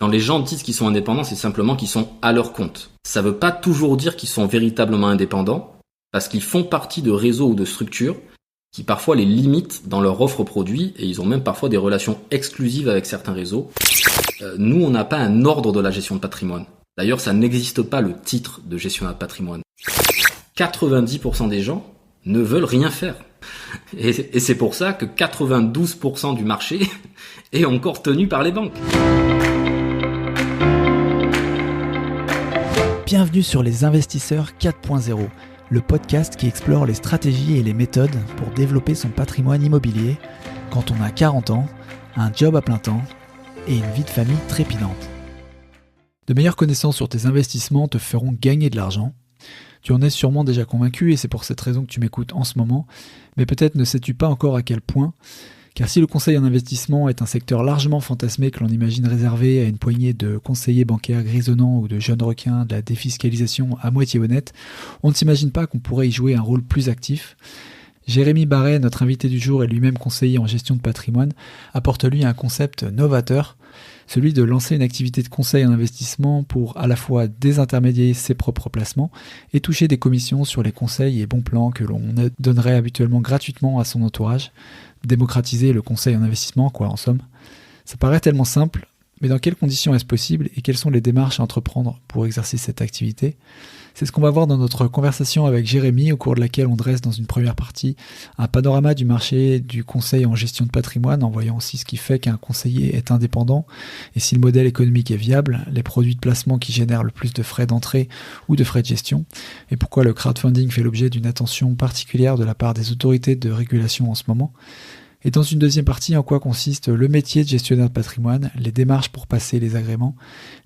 les gens disent qu'ils sont indépendants, c'est simplement qu'ils sont à leur compte. Ça veut pas toujours dire qu'ils sont véritablement indépendants, parce qu'ils font partie de réseaux ou de structures qui parfois les limitent dans leur offre produit, et ils ont même parfois des relations exclusives avec certains réseaux. Nous, on n'a pas un ordre de la gestion de patrimoine. D'ailleurs, ça n'existe pas le titre de gestionnaire de patrimoine. 90% des gens ne veulent rien faire. Et c'est pour ça que 92% du marché est encore tenu par les banques. Bienvenue sur Les Investisseurs 4.0, le podcast qui explore les stratégies et les méthodes pour développer son patrimoine immobilier quand on a 40 ans, un job à plein temps et une vie de famille trépidante. De meilleures connaissances sur tes investissements te feront gagner de l'argent. Tu en es sûrement déjà convaincu et c'est pour cette raison que tu m'écoutes en ce moment, mais peut-être ne sais-tu pas encore à quel point, car si le conseil en investissement est un secteur largement fantasmé que l'on imagine réservé à une poignée de conseillers bancaires grisonnants ou de jeunes requins de la défiscalisation à moitié honnête, on ne s'imagine pas qu'on pourrait y jouer un rôle plus actif. Jérémy Barret, notre invité du jour et lui-même conseiller en gestion de patrimoine, apporte lui un concept novateur, celui de lancer une activité de conseil en investissement pour à la fois désintermédier ses propres placements et toucher des commissions sur les conseils et bons plans que l'on donnerait habituellement gratuitement à son entourage. Démocratiser le conseil en investissement, quoi, en somme. Ça paraît tellement simple, mais dans quelles conditions est-ce possible et quelles sont les démarches à entreprendre pour exercer cette activité ? C'est ce qu'on va voir dans notre conversation avec Jérémy, au cours de laquelle on dresse dans une première partie un panorama du marché du conseil en gestion de patrimoine, en voyant aussi ce qui fait qu'un conseiller est indépendant et si le modèle économique est viable, les produits de placement qui génèrent le plus de frais d'entrée ou de frais de gestion, et pourquoi le crowdfunding fait l'objet d'une attention particulière de la part des autorités de régulation en ce moment. Et dans une deuxième partie, en quoi consiste le métier de gestionnaire de patrimoine, les démarches pour passer les agréments,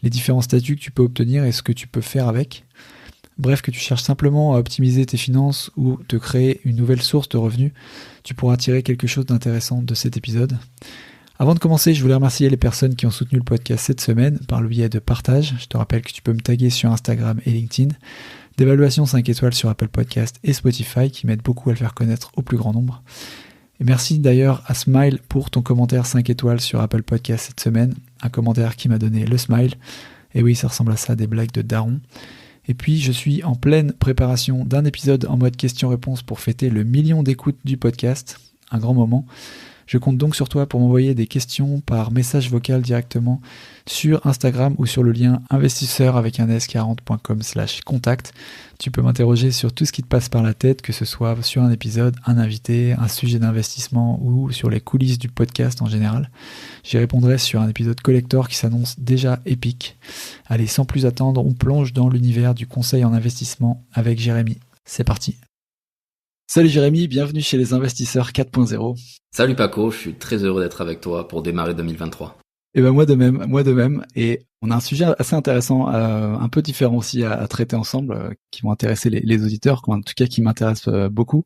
les différents statuts que tu peux obtenir et ce que tu peux faire avec. Bref, que tu cherches simplement à optimiser tes finances ou te créer une nouvelle source de revenus, tu pourras tirer quelque chose d'intéressant de cet épisode. Avant de commencer, je voulais remercier les personnes qui ont soutenu le podcast cette semaine par le biais de partage. Je te rappelle que tu peux me taguer sur Instagram et LinkedIn, d'évaluation 5 étoiles sur Apple Podcast et Spotify qui m'aident beaucoup à le faire connaître au plus grand nombre. Et merci d'ailleurs à Smile pour ton commentaire 5 étoiles sur Apple Podcast cette semaine, un commentaire qui m'a donné le smile. Et oui, ça ressemble à ça, des blagues de daron. Et puis, je suis en pleine préparation d'un épisode en mode question-réponse pour fêter le 1 million d'écoutes du podcast. Un grand moment. Je compte donc sur toi pour m'envoyer des questions par message vocal directement sur Instagram ou sur le lien investisseur avec un s40.com/contact. Tu peux m'interroger sur tout ce qui te passe par la tête, que ce soit sur un épisode, un invité, un sujet d'investissement ou sur les coulisses du podcast en général. J'y répondrai sur un épisode collector qui s'annonce déjà épique. Allez, sans plus attendre, on plonge dans l'univers du conseil en investissement avec Jérémy. C'est parti. Salut Jérémy, bienvenue chez les Investisseurs 4.0. Salut Paco, je suis très heureux d'être avec toi pour démarrer 2023. Et ben moi de même. Et on a un sujet assez intéressant, un peu différent aussi à traiter ensemble, qui vont intéresser les auditeurs, en tout cas qui m'intéressent beaucoup.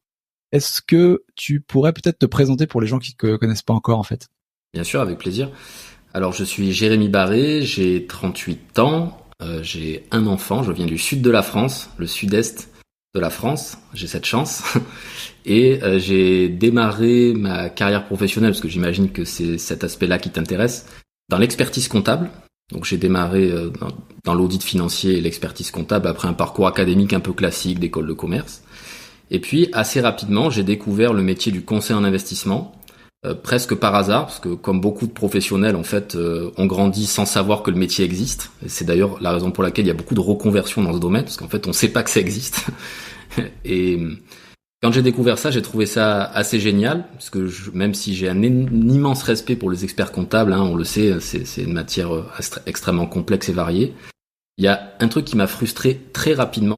Est-ce que tu pourrais peut-être te présenter pour les gens qui ne connaissent pas encore en fait ? Bien sûr, avec plaisir. Alors je suis Jérémy Barret, j'ai 38 ans, j'ai un enfant, je viens du sud de la France, le sud-est de la France, j'ai cette chance, et j'ai démarré ma carrière professionnelle, parce que j'imagine que c'est cet aspect-là qui t'intéresse, dans l'expertise comptable. Donc j'ai démarré dans l'audit financier et l'expertise comptable après un parcours académique un peu classique d'école de commerce. Et puis assez rapidement, j'ai découvert le métier du conseil en investissement, presque par hasard, parce que comme beaucoup de professionnels, en fait, on grandit sans savoir que le métier existe. Et c'est d'ailleurs la raison pour laquelle il y a beaucoup de reconversions dans ce domaine, parce qu'en fait, on ne sait pas que ça existe. Et quand j'ai découvert ça, j'ai trouvé ça assez génial, parce que même si j'ai un immense respect pour les experts comptables, on le sait, c'est une matière extrêmement complexe et variée. Il y a un truc qui m'a frustré très rapidement,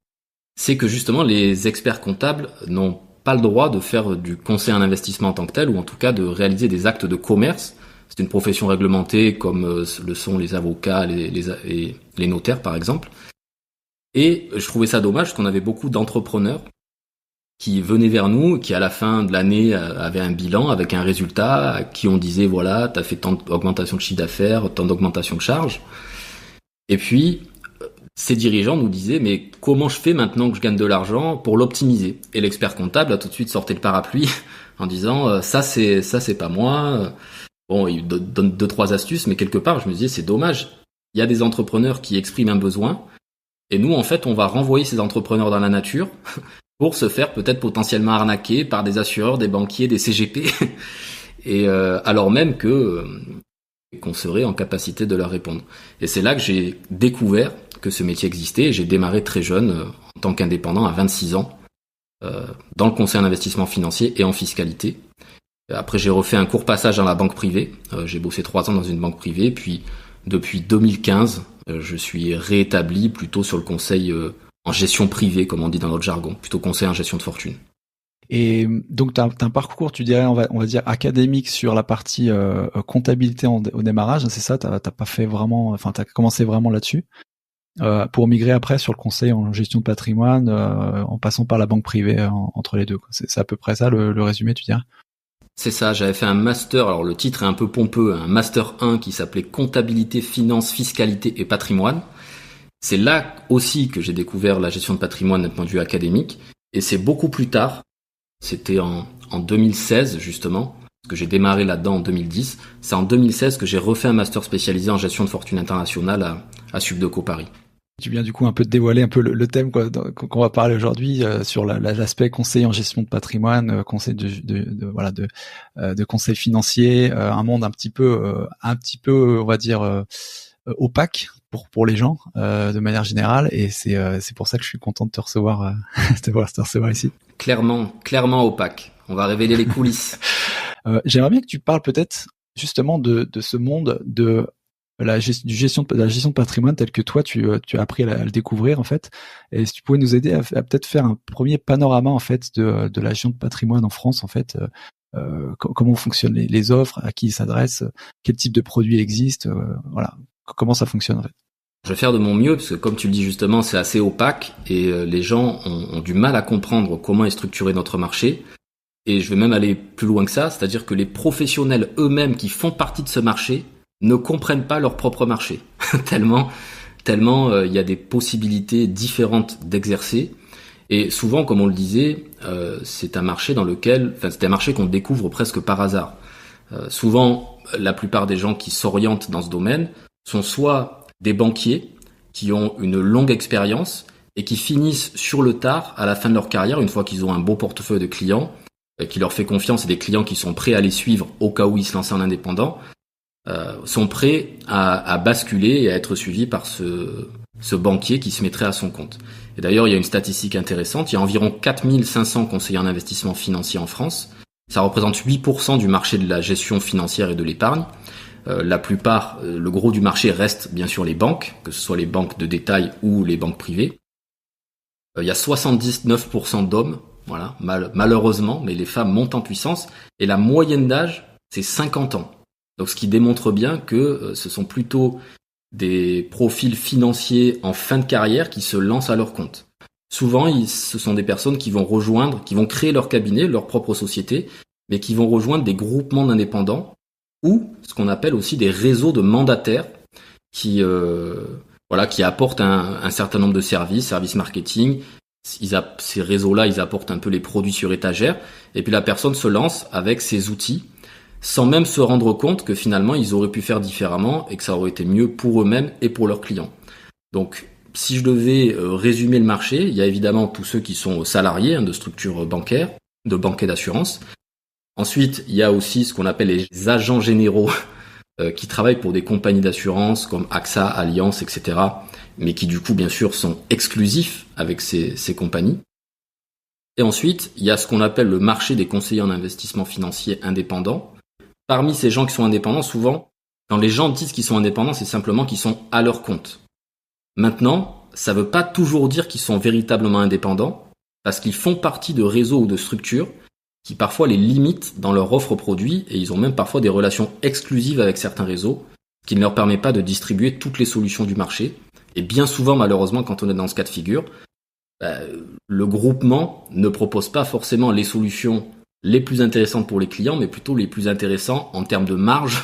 c'est que justement les experts comptables n'ont pas le droit de faire du conseil en investissement en tant que tel, ou en tout cas de réaliser des actes de commerce. C'est une profession réglementée comme le sont les avocats, les notaires par exemple. Et je trouvais ça dommage parce qu'on avait beaucoup d'entrepreneurs qui venaient vers nous, qui à la fin de l'année avaient un bilan avec un résultat, à qui on disait voilà, t'as fait tant d'augmentation de chiffre d'affaires, tant d'augmentation de charges. Et puis ces dirigeants nous disaient mais comment je fais maintenant que je gagne de l'argent pour l'optimiser ? Et l'expert comptable a tout de suite sorti le parapluie en disant ça c'est pas moi. Bon, il donne 2-3 astuces, mais quelque part je me disais c'est dommage. il y a des entrepreneurs qui expriment un besoin, et nous, en fait, on va renvoyer ces entrepreneurs dans la nature pour se faire peut-être potentiellement arnaquer par des assureurs, des banquiers, des CGP, et alors même qu'on serait en capacité de leur répondre. Et c'est là que j'ai découvert que ce métier existait, et j'ai démarré très jeune, en tant qu'indépendant, à 26 ans, dans le conseil en investissement financier et en fiscalité. Après, j'ai refait un court passage dans la banque privée. J'ai bossé 3 ans dans une banque privée, puis depuis 2015, je suis réétabli plutôt sur le conseil en gestion privée, comme on dit dans notre jargon, plutôt conseil en gestion de fortune. Et donc, tu as un parcours, tu dirais, on va dire académique sur la partie comptabilité au démarrage, c'est ça? T'as pas fait vraiment, enfin, t'as commencé vraiment là-dessus, pour migrer après sur le conseil en gestion de patrimoine, en passant par la banque privée entre les deux, quoi. C'est à peu près ça le résumé, tu dirais? C'est ça, j'avais fait un master, alors le titre est un peu pompeux, un master 1 qui s'appelait comptabilité, finance, fiscalité et patrimoine. C'est là aussi que j'ai découvert la gestion de patrimoine d'un point de vue académique, et c'est beaucoup plus tard, c'était en 2016 justement, parce que j'ai démarré là-dedans en 2010, c'est en 2016 que j'ai refait un master spécialisé en gestion de fortune internationale à Subdeco Paris. Tu viens du coup un peu de dévoiler un peu le thème qu'on va parler aujourd'hui, sur l'aspect conseil en gestion de patrimoine, conseil de conseil financier, un monde un petit peu on va dire opaque pour les gens de manière générale, et c'est pour ça que je suis content de te recevoir te recevoir ici. Clairement opaque. On va révéler les coulisses. J'aimerais bien que tu parles peut-être justement de ce monde de la gestion de patrimoine tel que toi tu as appris à le découvrir en fait, et si tu pouvais nous aider à peut-être faire un premier panorama en fait de la gestion de patrimoine en France en fait, comment fonctionnent les offres, à qui ils s'adressent, quel type de produits existent, voilà, comment ça fonctionne en fait. Je vais faire de mon mieux parce que comme tu le dis justement, c'est assez opaque et les gens ont du mal à comprendre comment est structuré notre marché. Et je vais même aller plus loin que ça, c'est-à-dire que les professionnels eux-mêmes qui font partie de ce marché ne comprennent pas leur propre marché. tellement il y a des possibilités différentes d'exercer. Et souvent, comme on le disait, c'est un marché c'est un marché qu'on découvre presque par hasard. Souvent, la plupart des gens qui s'orientent dans ce domaine sont soit des banquiers qui ont une longue expérience et qui finissent sur le tard, à la fin de leur carrière, une fois qu'ils ont un beau portefeuille de clients, qui leur fait confiance, et des clients qui sont prêts à les suivre au cas où ils se lancent en indépendant, sont prêts à basculer et à être suivis par ce banquier qui se mettrait à son compte. Et d'ailleurs, il y a une statistique intéressante, il y a environ 4500 conseillers en investissement financier en France. Ça représente 8% du marché de la gestion financière et de l'épargne. La plupart, le gros du marché reste bien sûr les banques, que ce soit les banques de détail ou les banques privées. Il y a 79% d'hommes, voilà, malheureusement, mais les femmes montent en puissance, et la moyenne d'âge, c'est 50 ans. Donc ce qui démontre bien que ce sont plutôt des profils financiers en fin de carrière qui se lancent à leur compte. Souvent, ce sont des personnes qui vont créer leur cabinet, leur propre société, mais qui vont rejoindre des groupements d'indépendants ou ce qu'on appelle aussi des réseaux de mandataires qui apportent un certain nombre de services marketing. Ces réseaux-là, ils apportent un peu les produits sur étagère, et puis la personne se lance avec ses outils, sans même se rendre compte que finalement ils auraient pu faire différemment et que ça aurait été mieux pour eux-mêmes et pour leurs clients. Donc, si je devais résumer le marché, il y a évidemment tous ceux qui sont salariés de structures bancaires, de banques et d'assurances. Ensuite, il y a aussi ce qu'on appelle les agents généraux qui travaillent pour des compagnies d'assurance comme AXA, Allianz, etc., mais qui du coup, bien sûr, sont exclusifs avec ces compagnies. Et ensuite, il y a ce qu'on appelle le marché des conseillers en investissement financier indépendants. Parmi ces gens qui sont indépendants, souvent, quand les gens disent qu'ils sont indépendants, c'est simplement qu'ils sont à leur compte. Maintenant, ça ne veut pas toujours dire qu'ils sont véritablement indépendants, parce qu'ils font partie de réseaux ou de structures qui parfois les limitent dans leur offre produit, et ils ont même parfois des relations exclusives avec certains réseaux, ce qui ne leur permet pas de distribuer toutes les solutions du marché. Et bien souvent, malheureusement, quand on est dans ce cas de figure, le groupement ne propose pas forcément les solutions les plus intéressantes pour les clients, mais plutôt les plus intéressantes en termes de marge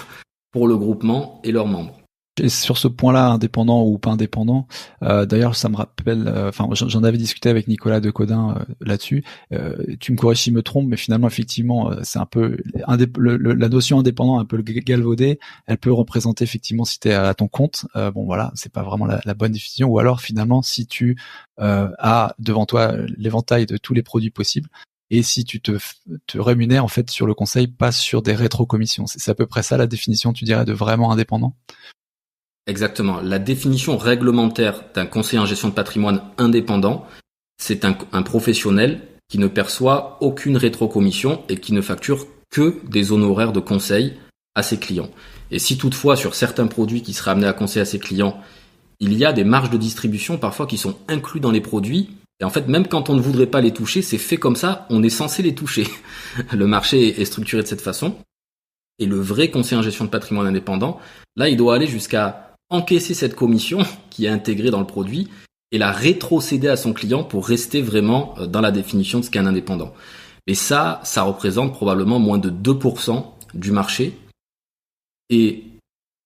pour le groupement et leurs membres. Et sur ce point-là, indépendant ou pas indépendant, d'ailleurs, ça me rappelle, j'en avais discuté avec Nicolas Decodin là-dessus. Tu me corriges si je me trompe, mais finalement, effectivement, c'est un peu la notion indépendant, un peu le galvaudée. Elle peut représenter effectivement si t'es à ton compte. Bon, voilà, c'est pas vraiment la bonne définition. Ou alors, finalement, si tu as devant toi l'éventail de tous les produits possibles. Et si tu te rémunères en fait sur le conseil, pas sur des rétrocommissions. C'est à peu près ça la définition, tu dirais, de vraiment indépendant? Exactement. La définition réglementaire d'un conseiller en gestion de patrimoine indépendant, c'est un professionnel qui ne perçoit aucune rétrocommission et qui ne facture que des honoraires de conseil à ses clients. Et si toutefois, sur certains produits qui seraient amenés à conseiller à ses clients, il y a des marges de distribution parfois qui sont inclus dans les produits, et en fait, même quand on ne voudrait pas les toucher, c'est fait comme ça, on est censé les toucher. Le marché est structuré de cette façon. Et le vrai conseiller en gestion de patrimoine indépendant, là, il doit aller jusqu'à encaisser cette commission qui est intégrée dans le produit et la rétrocéder à son client pour rester vraiment dans la définition de ce qu'est un indépendant. Et ça représente probablement moins de 2% du marché. Et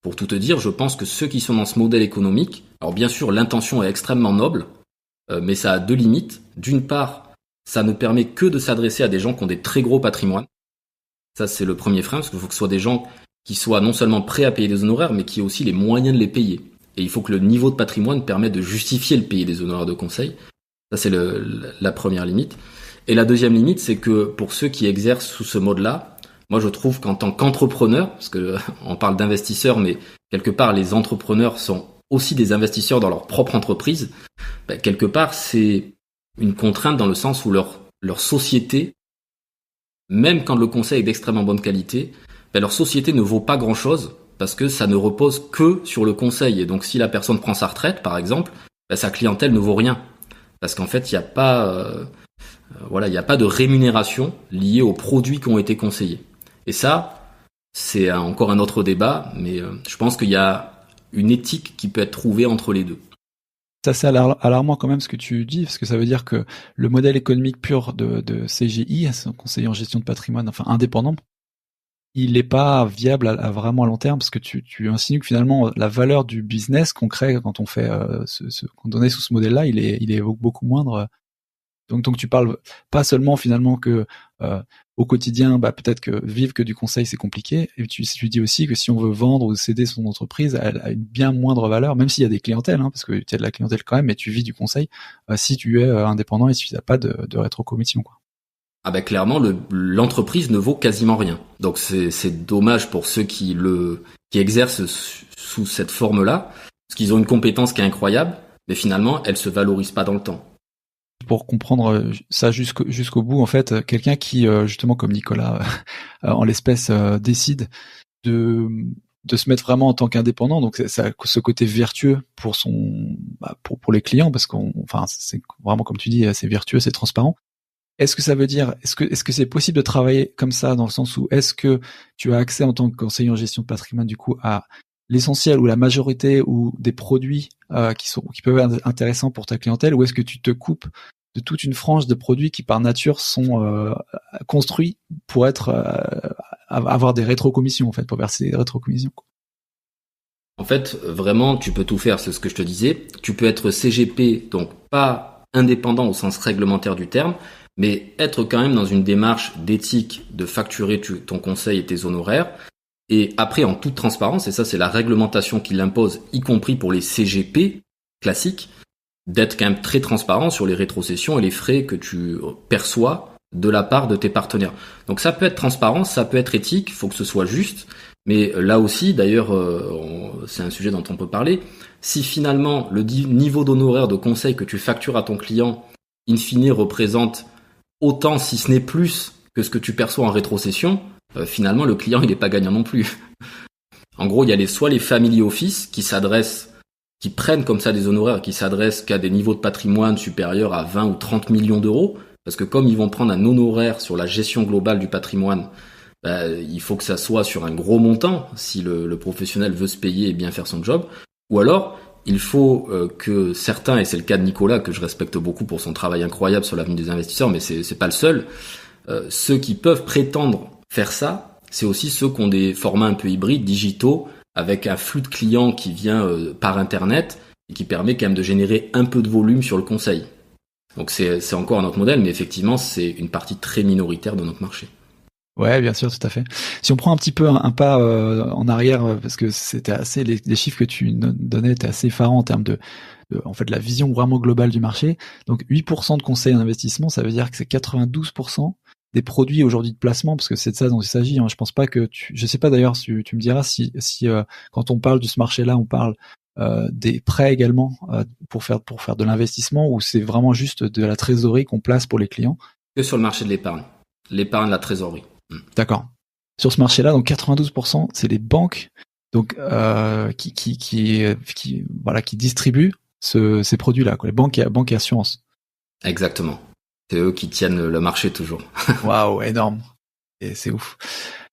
pour tout te dire, je pense que ceux qui sont dans ce modèle économique, alors bien sûr, l'intention est extrêmement noble, mais ça a deux limites. D'une part, ça ne permet que de s'adresser à des gens qui ont des très gros patrimoines. Ça, c'est le premier frein, parce qu'il faut que ce soit des gens qui soient non seulement prêts à payer des honoraires, mais qui aient aussi les moyens de les payer. Et il faut que le niveau de patrimoine permette de justifier le payer des honoraires de conseil. Ça, c'est la première limite. Et la deuxième limite, c'est que pour ceux qui exercent sous ce mode-là, moi, je trouve qu'en tant qu'entrepreneur, parce que on parle d'investisseurs, mais quelque part, les entrepreneurs sont aussi des investisseurs dans leur propre entreprise, quelque part, c'est une contrainte dans le sens où leur société, même quand le conseil est d'extrêmement bonne qualité, leur société ne vaut pas grand-chose parce que ça ne repose que sur le conseil. Et donc, si la personne prend sa retraite, par exemple, sa clientèle ne vaut rien. Parce qu'en fait, il n'y a pas, il n'y a pas de rémunération liée aux produits qui ont été conseillés. Et ça, c'est encore un autre débat, mais je pense qu'il y a une éthique qui peut être trouvée entre les deux. C'est assez alarmant quand même ce que tu dis, parce que ça veut dire que le modèle économique pur de CGI, conseiller en gestion de patrimoine, enfin indépendant, il n'est pas viable à vraiment à long terme, parce que tu insinues que finalement la valeur du business qu'on crée quand on fait quand on est sous ce modèle-là, il est beaucoup moindre. Donc tu parles pas seulement finalement que au quotidien, peut-être que vivre que du conseil c'est compliqué, et tu dis aussi que si on veut vendre ou céder son entreprise, elle a une bien moindre valeur, même s'il y a des clientèles, parce que tu as de la clientèle quand même, mais tu vis du conseil si tu es indépendant et si tu n'as pas de rétrocommission, quoi. Ah clairement, l'entreprise ne vaut quasiment rien. Donc c'est dommage pour ceux qui exercent sous cette forme-là, parce qu'ils ont une compétence qui est incroyable, mais finalement, elle se valorise pas dans le temps. Pour comprendre ça jusqu'au bout, en fait, quelqu'un qui, justement comme Nicolas, en l'espèce, décide de se mettre vraiment en tant qu'indépendant, donc ça a ce côté vertueux pour pour les clients, parce c'est vraiment, comme tu dis, c'est vertueux, c'est transparent. Est-ce que ça veut dire, est-ce que c'est possible de travailler comme ça, dans le sens où est-ce que tu as accès en tant que conseiller en gestion de patrimoine, du coup, à l'essentiel ou la majorité ou des produits qui peuvent être intéressants pour ta clientèle, ou est-ce que tu te coupes de toute une frange de produits qui par nature sont construits pour avoir des rétrocommissions, en fait, pour verser des rétrocommissions? En fait, vraiment, tu peux tout faire, c'est ce que je te disais. Tu peux être CGP, donc pas indépendant au sens réglementaire du terme, mais être quand même dans une démarche d'éthique de facturer ton conseil et tes honoraires. Et après, en toute transparence, et ça c'est la réglementation qui l'impose, y compris pour les CGP classiques, d'être quand même très transparent sur les rétrocessions et les frais que tu perçois de la part de tes partenaires. Donc ça peut être transparent, ça peut être éthique, il faut que ce soit juste, mais là aussi, d'ailleurs, c'est un sujet dont on peut parler, si finalement le niveau d'honoraire de conseil que tu factures à ton client, in fine, représente autant, si ce n'est plus, que ce que tu perçois en rétrocession, finalement le client il n'est pas gagnant non plus. En gros, il y a soit les family office qui prennent comme ça des honoraires, qui s'adressent qu'à des niveaux de patrimoine supérieurs à 20 ou 30 millions d'euros, parce que comme ils vont prendre un honoraire sur la gestion globale du patrimoine, il faut que ça soit sur un gros montant si le professionnel veut se payer et bien faire son job. Ou alors, il faut que certains, et c'est le cas de Nicolas, que je respecte beaucoup pour son travail incroyable sur l'avenir des investisseurs, mais c'est pas le seul, ceux qui peuvent prétendre faire ça, c'est aussi ceux qui ont des formats un peu hybrides, digitaux, avec un flux de clients qui vient par Internet et qui permet quand même de générer un peu de volume sur le conseil. Donc c'est encore un autre modèle, mais effectivement, c'est une partie très minoritaire de notre marché. Ouais, bien sûr, tout à fait. Si on prend un petit peu un pas en arrière, parce que c'était assez les chiffres que tu donnais étaient assez effarants en termes de en fait la vision vraiment globale du marché. Donc 8% de conseils en investissement, ça veut dire que c'est 92% des produits aujourd'hui de placement, parce que c'est de ça dont il s'agit. Hein. Je pense pas que je sais pas d'ailleurs, tu me diras si quand on parle de ce marché-là, on parle des prêts également pour faire de l'investissement, ou c'est vraiment juste de la trésorerie qu'on place pour les clients. Que sur le marché de l'épargne, la trésorerie. D'accord. Sur ce marché-là, donc 92%, c'est les banques donc qui distribuent ces produits-là, quoi, les banques et assurances. Exactement. C'est eux qui tiennent le marché toujours. Waouh, énorme. Et c'est ouf.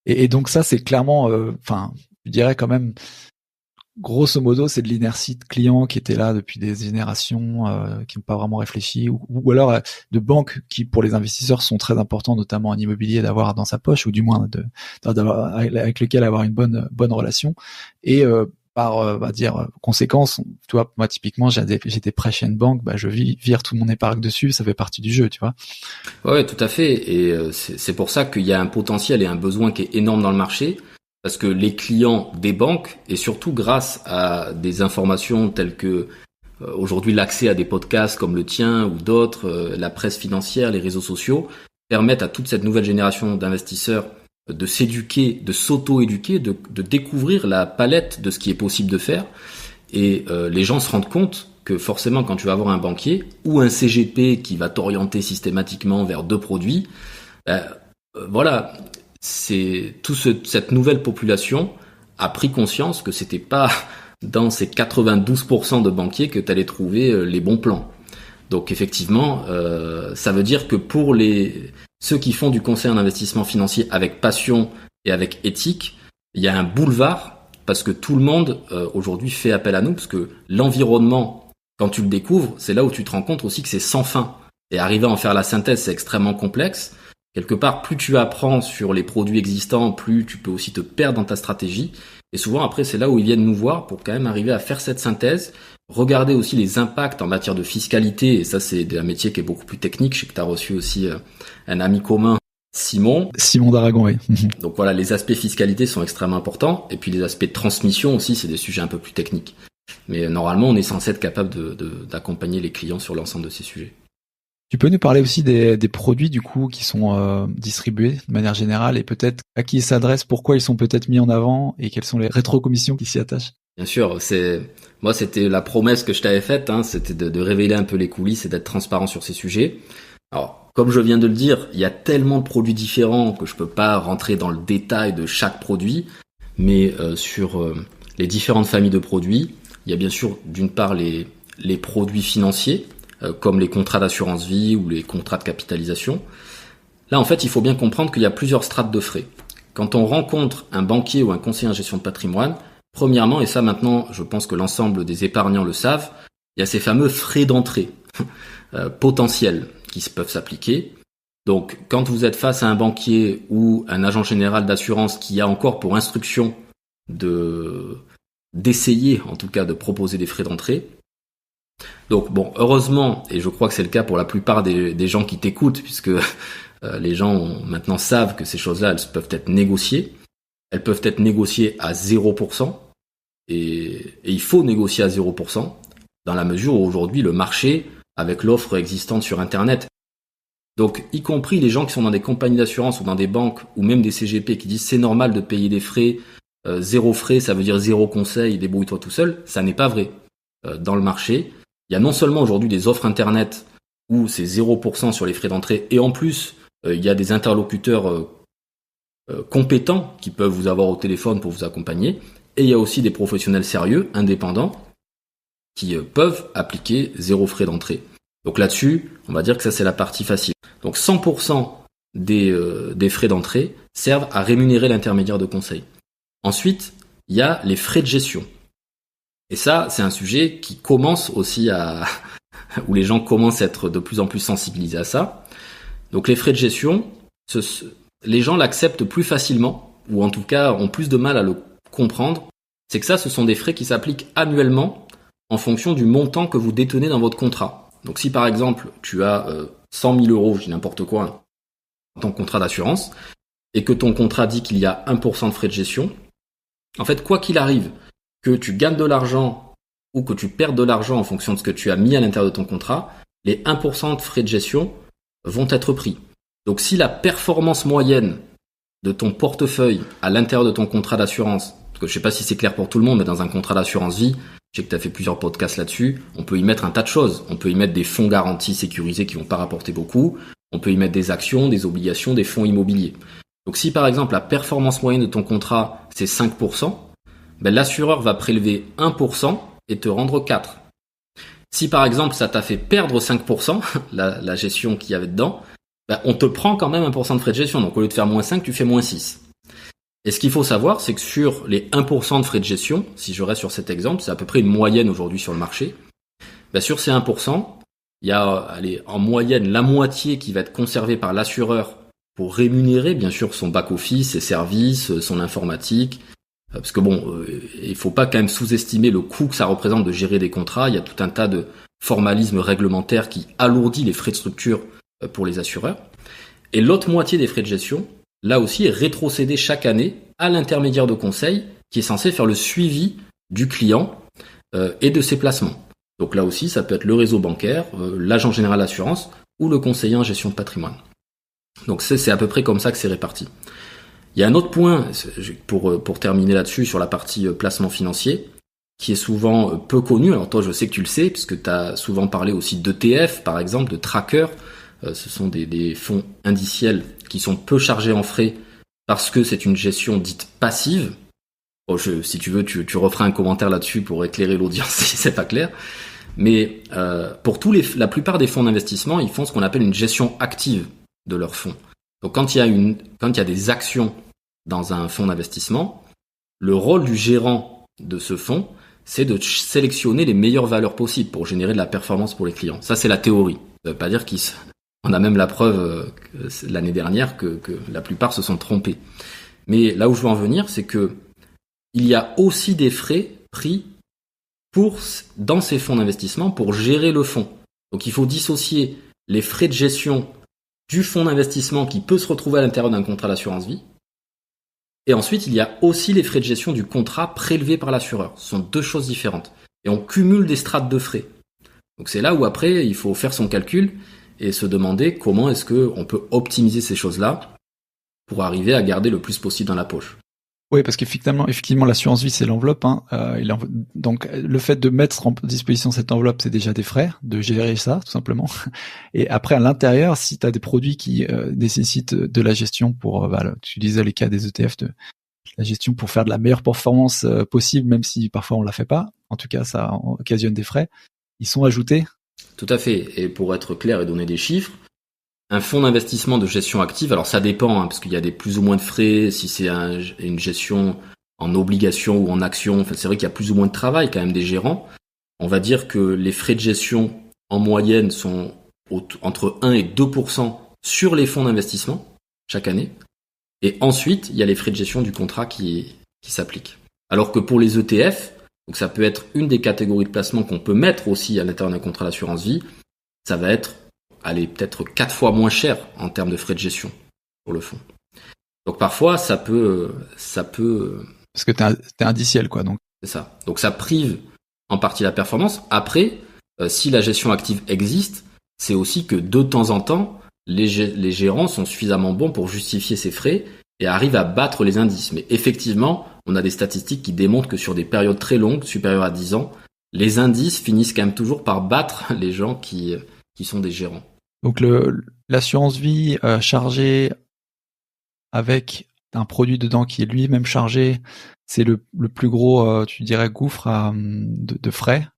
Et donc ça, c'est clairement, je dirais quand même, grosso modo, c'est de l'inertie de clients qui étaient là depuis des générations, qui n'ont pas vraiment réfléchi, ou alors de banques qui, pour les investisseurs, sont très importants, notamment en immobilier, d'avoir dans sa poche, ou du moins avec lequel avoir une bonne relation. Et par conséquence, tu vois, moi typiquement, j'étais prêt chez une banque, je vire tout mon épargne dessus, ça fait partie du jeu, tu vois. Ouais, tout à fait. Et c'est pour ça qu'il y a un potentiel et un besoin qui est énorme dans le marché. Parce que les clients des banques, et surtout grâce à des informations telles que aujourd'hui l'accès à des podcasts comme le tien ou d'autres, la presse financière, les réseaux sociaux, permettent à toute cette nouvelle génération d'investisseurs de s'éduquer, de s'auto-éduquer, de découvrir la palette de ce qui est possible de faire. Et les gens se rendent compte que forcément quand tu vas avoir un banquier ou un CGP qui va t'orienter systématiquement vers deux produits, voilà... c'est cette nouvelle population a pris conscience que c'était pas dans ces 92% de banquiers que tu allais trouver les bons plans. Donc effectivement, ça veut dire que pour ceux qui font du conseil en investissement financier avec passion et avec éthique, il y a un boulevard parce que tout le monde aujourd'hui fait appel à nous, parce que l'environnement, quand tu le découvres, c'est là où tu te rends compte aussi que c'est sans fin. Et arriver à en faire la synthèse, c'est extrêmement complexe. Quelque part, plus tu apprends sur les produits existants, plus tu peux aussi te perdre dans ta stratégie. Et souvent, après, c'est là où ils viennent nous voir pour quand même arriver à faire cette synthèse, regarder aussi les impacts en matière de fiscalité. Et ça, c'est un métier qui est beaucoup plus technique. Je sais que tu as reçu aussi un ami commun, Simon d'Aragon, oui. Donc voilà, les aspects fiscalité sont extrêmement importants. Et puis les aspects de transmission aussi, c'est des sujets un peu plus techniques. Mais normalement, on est censé être capable d'accompagner les clients sur l'ensemble de ces sujets. Tu peux nous parler aussi des produits du coup qui sont distribués de manière générale et peut-être à qui ils s'adressent, pourquoi ils sont peut-être mis en avant et quelles sont les rétrocommissions qui s'y attachent? Bien sûr, moi c'était la promesse que je t'avais faite, c'était de révéler un peu les coulisses et d'être transparent sur ces sujets. Alors, comme je viens de le dire, il y a tellement de produits différents que je peux pas rentrer dans le détail de chaque produit, mais sur les différentes familles de produits, il y a bien sûr d'une part les produits financiers, comme les contrats d'assurance vie ou les contrats de capitalisation. Là, en fait, il faut bien comprendre qu'il y a plusieurs strates de frais. Quand on rencontre un banquier ou un conseiller en gestion de patrimoine, premièrement, et ça maintenant, je pense que l'ensemble des épargnants le savent, il y a ces fameux frais d'entrée potentiels qui peuvent s'appliquer. Donc, quand vous êtes face à un banquier ou un agent général d'assurance qui a encore pour instruction d'essayer, en tout cas, de proposer des frais d'entrée, donc bon, heureusement, et je crois que c'est le cas pour la plupart des gens qui t'écoutent, puisque les gens maintenant savent que ces choses-là, elles peuvent être négociées. Elles peuvent être négociées à 0%, et il faut négocier à 0%, dans la mesure où aujourd'hui le marché, avec l'offre existante sur Internet, donc y compris les gens qui sont dans des compagnies d'assurance ou dans des banques, ou même des CGP qui disent c'est normal de payer des frais, zéro frais, ça veut dire zéro conseil, débrouille-toi tout seul, ça n'est pas vrai. Dans le marché, il y a non seulement aujourd'hui des offres Internet où c'est 0% sur les frais d'entrée, et en plus, il y a des interlocuteurs compétents qui peuvent vous avoir au téléphone pour vous accompagner, et il y a aussi des professionnels sérieux, indépendants, qui peuvent appliquer 0 frais d'entrée. Donc là-dessus, on va dire que ça c'est la partie facile. Donc 100% des frais d'entrée servent à rémunérer l'intermédiaire de conseil. Ensuite, il y a les frais de gestion. Et ça, c'est un sujet qui commence aussi où les gens commencent à être de plus en plus sensibilisés à ça. Donc les frais de gestion, les gens l'acceptent plus facilement, ou en tout cas ont plus de mal à le comprendre c'est que ça, ce sont des frais qui s'appliquent annuellement en fonction du montant que vous détenez dans votre contrat. Donc si par exemple, tu as 100 000 euros, je dis n'importe quoi, dans ton contrat d'assurance, et que ton contrat dit qu'il y a 1% de frais de gestion, en fait, quoi qu'il arrive, que tu gagnes de l'argent ou que tu perdes de l'argent en fonction de ce que tu as mis à l'intérieur de ton contrat, les 1% de frais de gestion vont être pris. Donc si la performance moyenne de ton portefeuille à l'intérieur de ton contrat d'assurance, parce que je ne sais pas si c'est clair pour tout le monde, mais dans un contrat d'assurance vie, je sais que tu as fait plusieurs podcasts là-dessus, on peut y mettre un tas de choses. On peut y mettre des fonds garantis sécurisés qui ne vont pas rapporter beaucoup, on peut y mettre des actions, des obligations, des fonds immobiliers. Donc si par exemple la performance moyenne de ton contrat c'est 5%, ben l'assureur va prélever 1% et te rendre 4%. Si par exemple ça t'a fait perdre 5%, la gestion qu'il y avait dedans, ben on te prend quand même 1% de frais de gestion. Donc au lieu de faire moins 5, tu fais moins 6. Et ce qu'il faut savoir, c'est que sur les 1% de frais de gestion, si je reste sur cet exemple, c'est à peu près une moyenne aujourd'hui sur le marché, ben sur ces 1%, il y a en moyenne la moitié qui va être conservée par l'assureur pour rémunérer bien sûr son back-office, ses services, son informatique. Parce que il faut pas quand même sous-estimer le coût que ça représente de gérer des contrats. Il y a tout un tas de formalismes réglementaires qui alourdit les frais de structure pour les assureurs. Et l'autre moitié des frais de gestion, là aussi, est rétrocédée chaque année à l'intermédiaire de conseil qui est censé faire le suivi du client et de ses placements. Donc là aussi, ça peut être le réseau bancaire, l'agent général d'assurance ou le conseiller en gestion de patrimoine. Donc c'est à peu près comme ça que c'est réparti. Il y a un autre point, pour terminer là-dessus, sur la partie placement financier, qui est souvent peu connu. Alors toi, je sais que tu le sais, puisque tu as souvent parlé aussi d'ETF, par exemple, de trackers. Ce sont des fonds indiciels qui sont peu chargés en frais parce que c'est une gestion dite passive. Bon, si tu veux, tu referas un commentaire là-dessus pour éclairer l'audience si c'est pas clair. Mais pour la plupart des fonds d'investissement, ils font ce qu'on appelle une gestion active de leurs fonds. Donc quand il y a des actions dans un fonds d'investissement, le rôle du gérant de ce fonds, c'est de sélectionner les meilleures valeurs possibles pour générer de la performance pour les clients. Ça, c'est la théorie. Ça veut pas dire on a même la preuve l'année dernière que la plupart se sont trompés. Mais là où je veux en venir, c'est que il y a aussi des frais pris dans ces fonds d'investissement pour gérer le fonds. Donc il faut dissocier les frais de gestion du fonds d'investissement qui peut se retrouver à l'intérieur d'un contrat d'assurance vie. Et ensuite, il y a aussi les frais de gestion du contrat prélevés par l'assureur. Ce sont deux choses différentes. Et on cumule des strates de frais. Donc c'est là où après, il faut faire son calcul et se demander comment est-ce qu'on peut optimiser ces choses-là pour arriver à garder le plus possible dans la poche. Oui, parce qu'effectivement, l'assurance vie, c'est l'enveloppe. Donc, le fait de mettre en disposition cette enveloppe, c'est déjà des frais, de gérer ça, tout simplement. Et après, à l'intérieur, si tu as des produits qui nécessitent de la gestion pour, tu disais les cas des ETF, de la gestion pour faire de la meilleure performance possible, même si parfois on la fait pas. En tout cas, ça occasionne des frais. Ils sont ajoutés. Tout à fait. Et pour être clair et donner des chiffres, un fonds d'investissement de gestion active, alors ça dépend, parce qu'il y a des plus ou moins de frais, si c'est une gestion en obligation ou en action, enfin, c'est vrai qu'il y a plus ou moins de travail quand même des gérants. On va dire que les frais de gestion en moyenne sont entre 1 et 2% sur les fonds d'investissement chaque année. Et ensuite, il y a les frais de gestion du contrat qui s'appliquent. Alors que pour les ETF, donc ça peut être une des catégories de placement qu'on peut mettre aussi à l'intérieur d'un contrat d'assurance vie, ça va être peut-être 4 fois moins cher en termes de frais de gestion pour le fonds. Donc parfois, ça peut. Parce que t'es indiciel, quoi, donc. C'est ça. Donc ça prive en partie la performance. Après, si la gestion active existe, c'est aussi que de temps en temps, les gérants sont suffisamment bons pour justifier ces frais et arrivent à battre les indices. Mais effectivement, on a des statistiques qui démontrent que sur des périodes très longues, supérieures à 10 ans, les indices finissent quand même toujours par battre les gens qui sont des gérants. Donc l'assurance vie chargée avec un produit dedans qui est lui-même chargé, c'est le plus gros, tu dirais, gouffre de frais.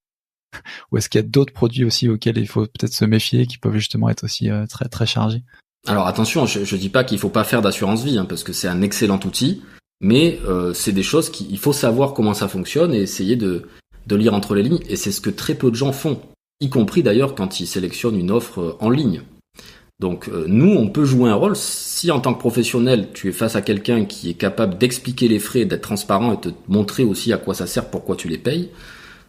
Ou est-ce qu'il y a d'autres produits aussi auxquels il faut peut-être se méfier, qui peuvent justement être aussi très très chargés? Alors attention, je dis pas qu'il faut pas faire d'assurance vie, parce que c'est un excellent outil, mais c'est des choses il faut savoir comment ça fonctionne et essayer de lire entre les lignes, et c'est ce que très peu de gens font, y compris d'ailleurs quand ils sélectionnent une offre en ligne. Donc nous, on peut jouer un rôle si en tant que professionnel, tu es face à quelqu'un qui est capable d'expliquer les frais, d'être transparent et de te montrer aussi à quoi ça sert, pourquoi tu les payes.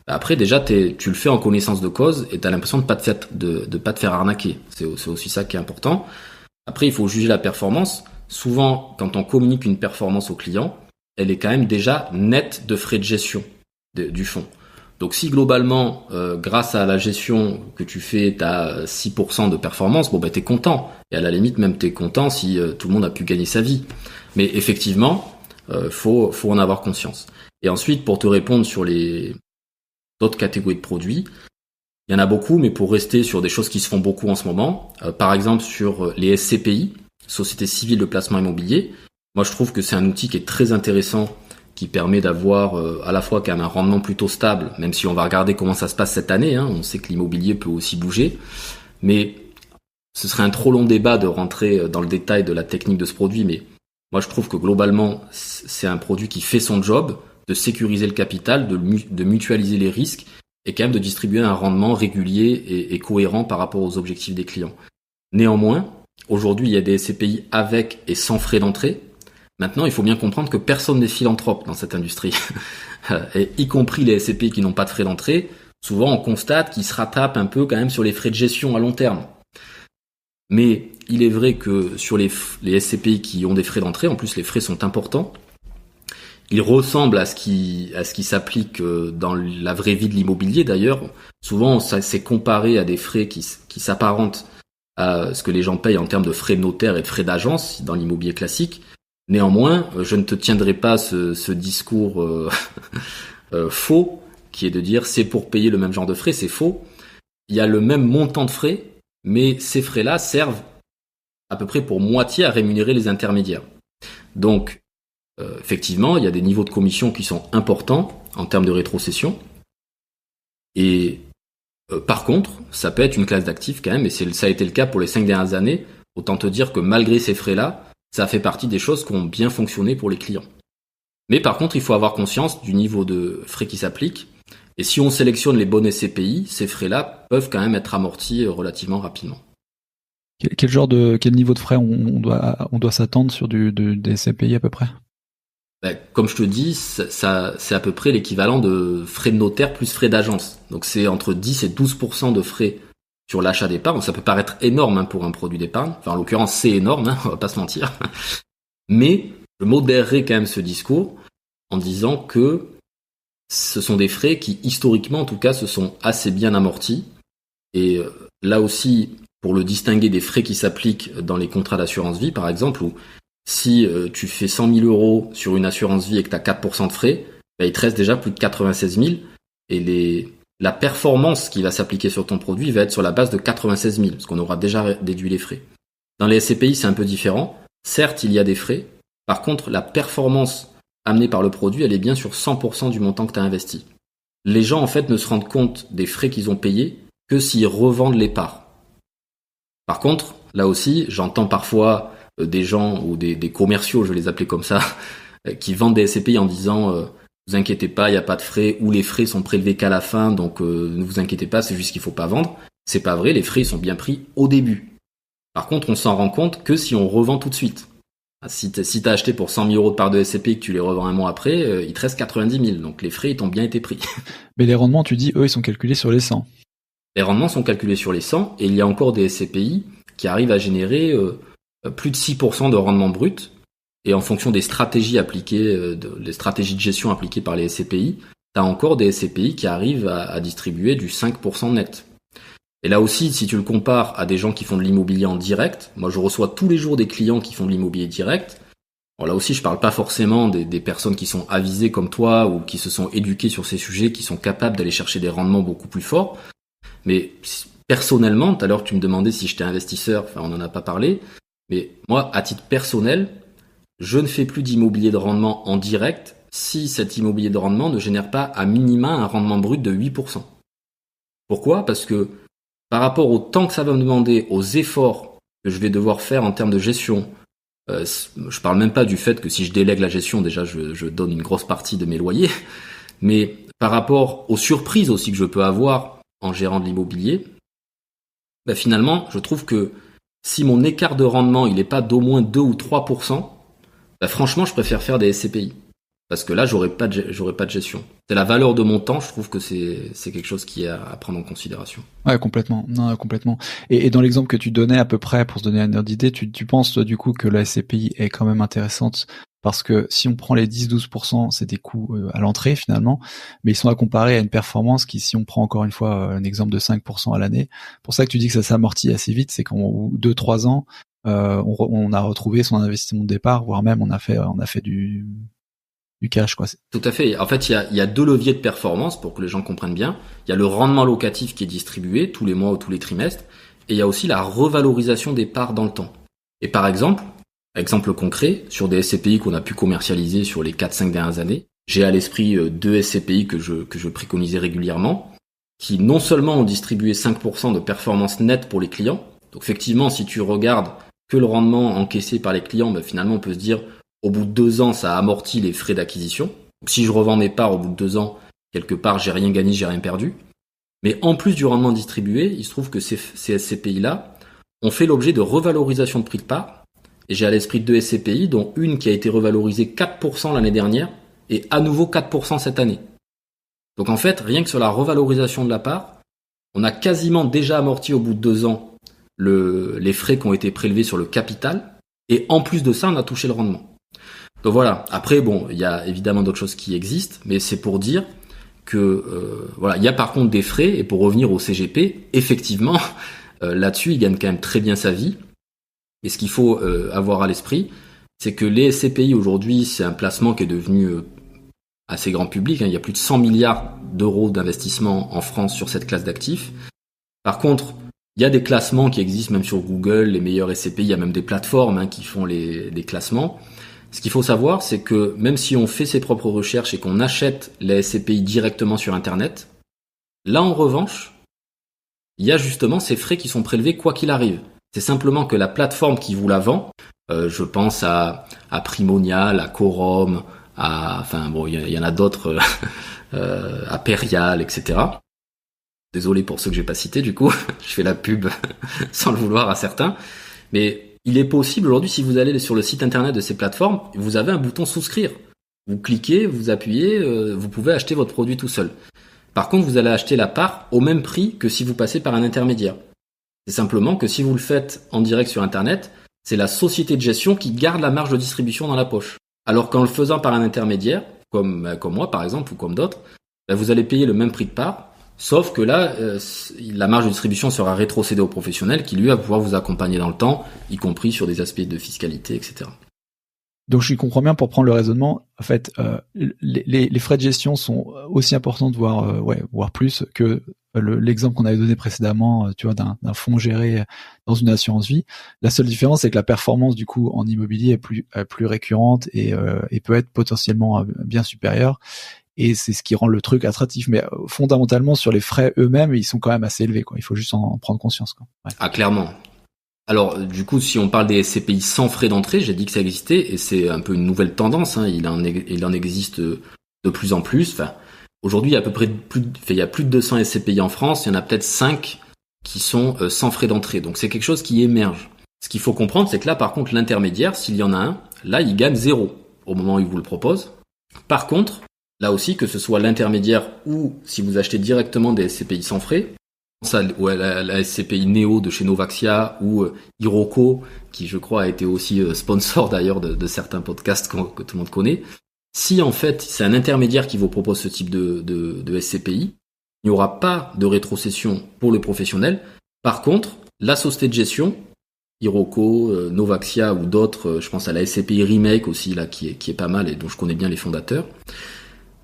Après, déjà, tu le fais en connaissance de cause et tu as l'impression de pas te faire arnaquer. C'est aussi ça qui est important. Après, il faut juger la performance. Souvent, quand on communique une performance au client, elle est quand même déjà nette de frais de gestion du fonds. Donc si globalement, grâce à la gestion que tu fais, tu as 6% de performance, t'es content. Et à la limite, même t'es content si tout le monde a pu gagner sa vie. Mais effectivement, faut en avoir conscience. Et ensuite, pour te répondre sur les d'autres catégories de produits, il y en a beaucoup, mais pour rester sur des choses qui se font beaucoup en ce moment, par exemple sur les SCPI, Sociétés Civiles de Placement Immobilier, moi je trouve que c'est un outil qui est très intéressant, qui permet d'avoir à la fois quand même un rendement plutôt stable, même si on va regarder comment ça se passe cette année, on sait que l'immobilier peut aussi bouger, mais ce serait un trop long débat de rentrer dans le détail de la technique de ce produit, mais moi je trouve que globalement c'est un produit qui fait son job, de sécuriser le capital, de mutualiser les risques et quand même de distribuer un rendement régulier et cohérent par rapport aux objectifs des clients. Néanmoins, aujourd'hui il y a des SCPI avec et sans frais d'entrée. Maintenant, il faut bien comprendre que personne n'est philanthrope dans cette industrie, et y compris les SCPI qui n'ont pas de frais d'entrée. Souvent, on constate qu'ils se rattrapent un peu quand même sur les frais de gestion à long terme. Mais il est vrai que sur les SCPI qui ont des frais d'entrée, en plus les frais sont importants, ils ressemblent à ce qui s'applique dans la vraie vie de l'immobilier d'ailleurs. Souvent, ça c'est comparé à des frais qui s'apparentent à ce que les gens payent en termes de frais de notaire et de frais d'agence dans l'immobilier classique. Néanmoins, je ne te tiendrai pas ce discours faux qui est de dire c'est pour payer le même genre de frais, c'est faux. Il y a le même montant de frais, mais ces frais-là servent à peu près pour moitié à rémunérer les intermédiaires. Donc, effectivement, il y a des niveaux de commission qui sont importants en termes de rétrocession. Et par contre, ça peut être une classe d'actifs quand même, et ça a été le cas pour les 5 dernières années. Autant te dire que malgré ces frais-là, ça fait partie des choses qui ont bien fonctionné pour les clients. Mais par contre, il faut avoir conscience du niveau de frais qui s'applique. Et si on sélectionne les bonnes SCPI, ces frais-là peuvent quand même être amortis relativement rapidement. Quel niveau de frais on doit s'attendre sur des SCPI à peu près? Comme je te dis, ça c'est à peu près l'équivalent de frais de notaire plus frais d'agence. Donc c'est entre 10 et 12% de frais sur l'achat d'épargne. Ça peut paraître énorme pour un produit d'épargne. Enfin, en l'occurrence, c'est énorme, on va pas se mentir. Mais je modérerai quand même ce discours en disant que ce sont des frais qui, historiquement en tout cas, se sont assez bien amortis. Et là aussi, pour le distinguer des frais qui s'appliquent dans les contrats d'assurance vie, par exemple, où si tu fais 100 000 euros sur une assurance vie et que tu as 4% de frais, il te reste déjà plus de 96 000 et la performance qui va s'appliquer sur ton produit va être sur la base de 96 000, parce qu'on aura déjà déduit les frais. Dans les SCPI, c'est un peu différent. Certes, il y a des frais. Par contre, la performance amenée par le produit, elle est bien sur 100% du montant que tu as investi. Les gens, en fait, ne se rendent compte des frais qu'ils ont payés que s'ils revendent les parts. Par contre, là aussi, j'entends parfois des gens ou des commerciaux, je vais les appeler comme ça, qui vendent des SCPI en disant vous inquiétez pas, il n'y a pas de frais, ou les frais sont prélevés qu'à la fin, donc ne vous inquiétez pas, c'est juste qu'il faut pas vendre. C'est pas vrai, les frais sont bien pris au début. Par contre, on s'en rend compte que si on revend tout de suite. Si t'as acheté pour 100 000 euros de part de SCPI et que tu les revends un mois après, il te reste 90 000, donc les frais ils t'ont bien été pris. Mais les rendements, tu dis, eux, ils sont calculés sur les 100. Les rendements sont calculés sur les 100, et il y a encore des SCPI qui arrivent à générer plus de 6% de rendement brut. Et en fonction des stratégies appliquées, les stratégies de gestion appliquées par les SCPI, tu as encore des SCPI qui arrivent à distribuer du 5% net. Et là aussi, si tu le compares à des gens qui font de l'immobilier en direct, moi je reçois tous les jours des clients qui font de l'immobilier direct. Alors là aussi, je parle pas forcément des personnes qui sont avisées comme toi ou qui se sont éduquées sur ces sujets, qui sont capables d'aller chercher des rendements beaucoup plus forts. Mais personnellement, tout à l'heure tu me demandais si j'étais investisseur, enfin on n'en a pas parlé, mais moi, à titre personnel, je ne fais plus d'immobilier de rendement en direct si cet immobilier de rendement ne génère pas à minima un rendement brut de 8%. Pourquoi ? Parce que par rapport au temps que ça va me demander, aux efforts que je vais devoir faire en termes de gestion, je parle même pas du fait que si je délègue la gestion, déjà je donne une grosse partie de mes loyers, mais par rapport aux surprises aussi que je peux avoir en gérant de l'immobilier, finalement, je trouve que si mon écart de rendement il n'est pas d'au moins 2 ou 3%, bah franchement, je préfère faire des SCPI. Parce que là, j'aurais pas de gestion. C'est la valeur de mon temps, je trouve que c'est quelque chose qui est à prendre en considération. Ouais, complètement. Non, complètement. Et dans l'exemple que tu donnais à peu près, pour se donner une ordre d'idée, tu penses, toi, du coup, que la SCPI est quand même intéressante parce que si on prend les 10-12%, c'est des coûts à l'entrée, finalement, mais ils sont à comparer à une performance qui, si on prend encore une fois un exemple de 5% à l'année, pour ça que tu dis que ça s'amortit assez vite, c'est qu'en 2-3 ans, on a retrouvé son investissement de départ, voire même on a fait du cash, quoi. Tout à fait. En fait, il y a 2 leviers de performance pour que les gens comprennent bien. Il y a le rendement locatif qui est distribué tous les mois ou tous les trimestres, et il y a aussi la revalorisation des parts dans le temps. Et par exemple concret, sur des SCPI qu'on a pu commercialiser sur les 4-5 dernières années, j'ai à l'esprit 2 SCPI que je préconisais régulièrement, qui non seulement ont distribué 5% de performance nette pour les clients. Donc effectivement, si tu regardes que le rendement encaissé par les clients, ben finalement on peut se dire au bout de 2 ans, ça amortit les frais d'acquisition. Donc, si je revends mes parts au bout de 2 ans, quelque part, j'ai rien gagné, j'ai rien perdu. Mais en plus du rendement distribué, il se trouve que ces SCPI-là ont fait l'objet de revalorisation de prix de part. Et j'ai à l'esprit 2 SCPI, dont une qui a été revalorisée 4% l'année dernière et à nouveau 4% cette année. Donc en fait, rien que sur la revalorisation de la part, on a quasiment déjà amorti au bout de 2 ans les frais qui ont été prélevés sur le capital. Et en plus de ça, on a touché le rendement. Donc voilà. Après, bon, il y a évidemment d'autres choses qui existent, mais c'est pour dire que voilà, il y a par contre des frais. Et pour revenir au CGP, effectivement, là-dessus, il gagne quand même très bien sa vie. Et ce qu'il faut avoir à l'esprit, c'est que les SCPI aujourd'hui, c'est un placement qui est devenu assez grand public. Hein. Il y a plus de 100 milliards d'euros d'investissement en France sur cette classe d'actifs. Par contre, il y a des classements qui existent même sur Google, les meilleurs SCPI. Il y a même des plateformes qui font des classements. Ce qu'il faut savoir, c'est que même si on fait ses propres recherches et qu'on achète les SCPI directement sur Internet, là en revanche, il y a justement ces frais qui sont prélevés quoi qu'il arrive. C'est simplement que la plateforme qui vous la vend, je pense à Primonial, à Quorum, il y en a d'autres, à Perial, etc. Désolé pour ceux que j'ai pas cités, du coup, je fais la pub sans le vouloir à certains, mais il est possible aujourd'hui, si vous allez sur le site internet de ces plateformes, vous avez un bouton souscrire. Vous cliquez, vous appuyez, vous pouvez acheter votre produit tout seul. Par contre, vous allez acheter la part au même prix que si vous passez par un intermédiaire. C'est simplement que si vous le faites en direct sur internet, c'est la société de gestion qui garde la marge de distribution dans la poche. Alors qu'en le faisant par un intermédiaire, comme moi par exemple, ou comme d'autres, vous allez payer le même prix de part. Sauf que là, la marge de distribution sera rétrocédée au professionnel qui, lui, va pouvoir vous accompagner dans le temps, y compris sur des aspects de fiscalité, etc. Donc, je comprends bien pour prendre le raisonnement. En fait, les frais de gestion sont aussi importants, voire plus que l'exemple qu'on avait donné précédemment, tu vois, d'un fonds géré dans une assurance vie. La seule différence, c'est que la performance, du coup, en immobilier est plus récurrente et peut être potentiellement bien supérieure. Et c'est ce qui rend le truc attractif. Mais fondamentalement, sur les frais eux-mêmes, ils sont quand même assez élevés, quoi. Il faut juste en prendre conscience, quoi. Ouais. Ah, clairement. Alors, du coup, si on parle des SCPI sans frais d'entrée, j'ai dit que ça existait, et c'est un peu une nouvelle tendance. Il en existe de plus en plus. Enfin, aujourd'hui, il y a à peu près il y a plus de 200 SCPI en France. Il y en a peut-être 5 qui sont sans frais d'entrée. Donc, c'est quelque chose qui émerge. Ce qu'il faut comprendre, c'est que là, par contre, l'intermédiaire, s'il y en a un, là, il gagne 0 au moment où il vous le propose. Par contre, là aussi, que ce soit l'intermédiaire ou si vous achetez directement des SCPI sans frais, la SCPI Néo de chez Novaxia ou Iroko, qui je crois a été aussi sponsor d'ailleurs de certains podcasts que tout le monde connaît. Si en fait c'est un intermédiaire qui vous propose ce type de SCPI, il n'y aura pas de rétrocession pour le professionnel. Par contre, la société de gestion, Iroko, Novaxia ou d'autres, je pense à la SCPI Remake aussi là qui est pas mal et dont je connais bien les fondateurs.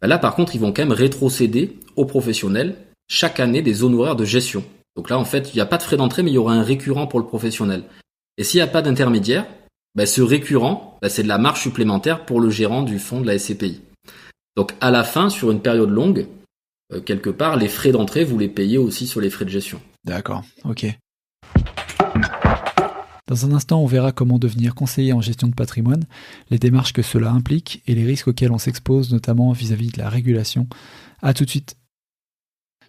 Là, par contre, ils vont quand même rétrocéder aux professionnels chaque année des honoraires de gestion. Donc là, en fait, il n'y a pas de frais d'entrée, mais il y aura un récurrent pour le professionnel. Et s'il n'y a pas d'intermédiaire, ce récurrent, c'est de la marge supplémentaire pour le gérant du fonds de la SCPI. Donc à la fin, sur une période longue, quelque part, les frais d'entrée, vous les payez aussi sur les frais de gestion. D'accord, ok. Dans un instant, on verra comment devenir conseiller en gestion de patrimoine, les démarches que cela implique et les risques auxquels on s'expose, notamment vis-à-vis de la régulation. À tout de suite.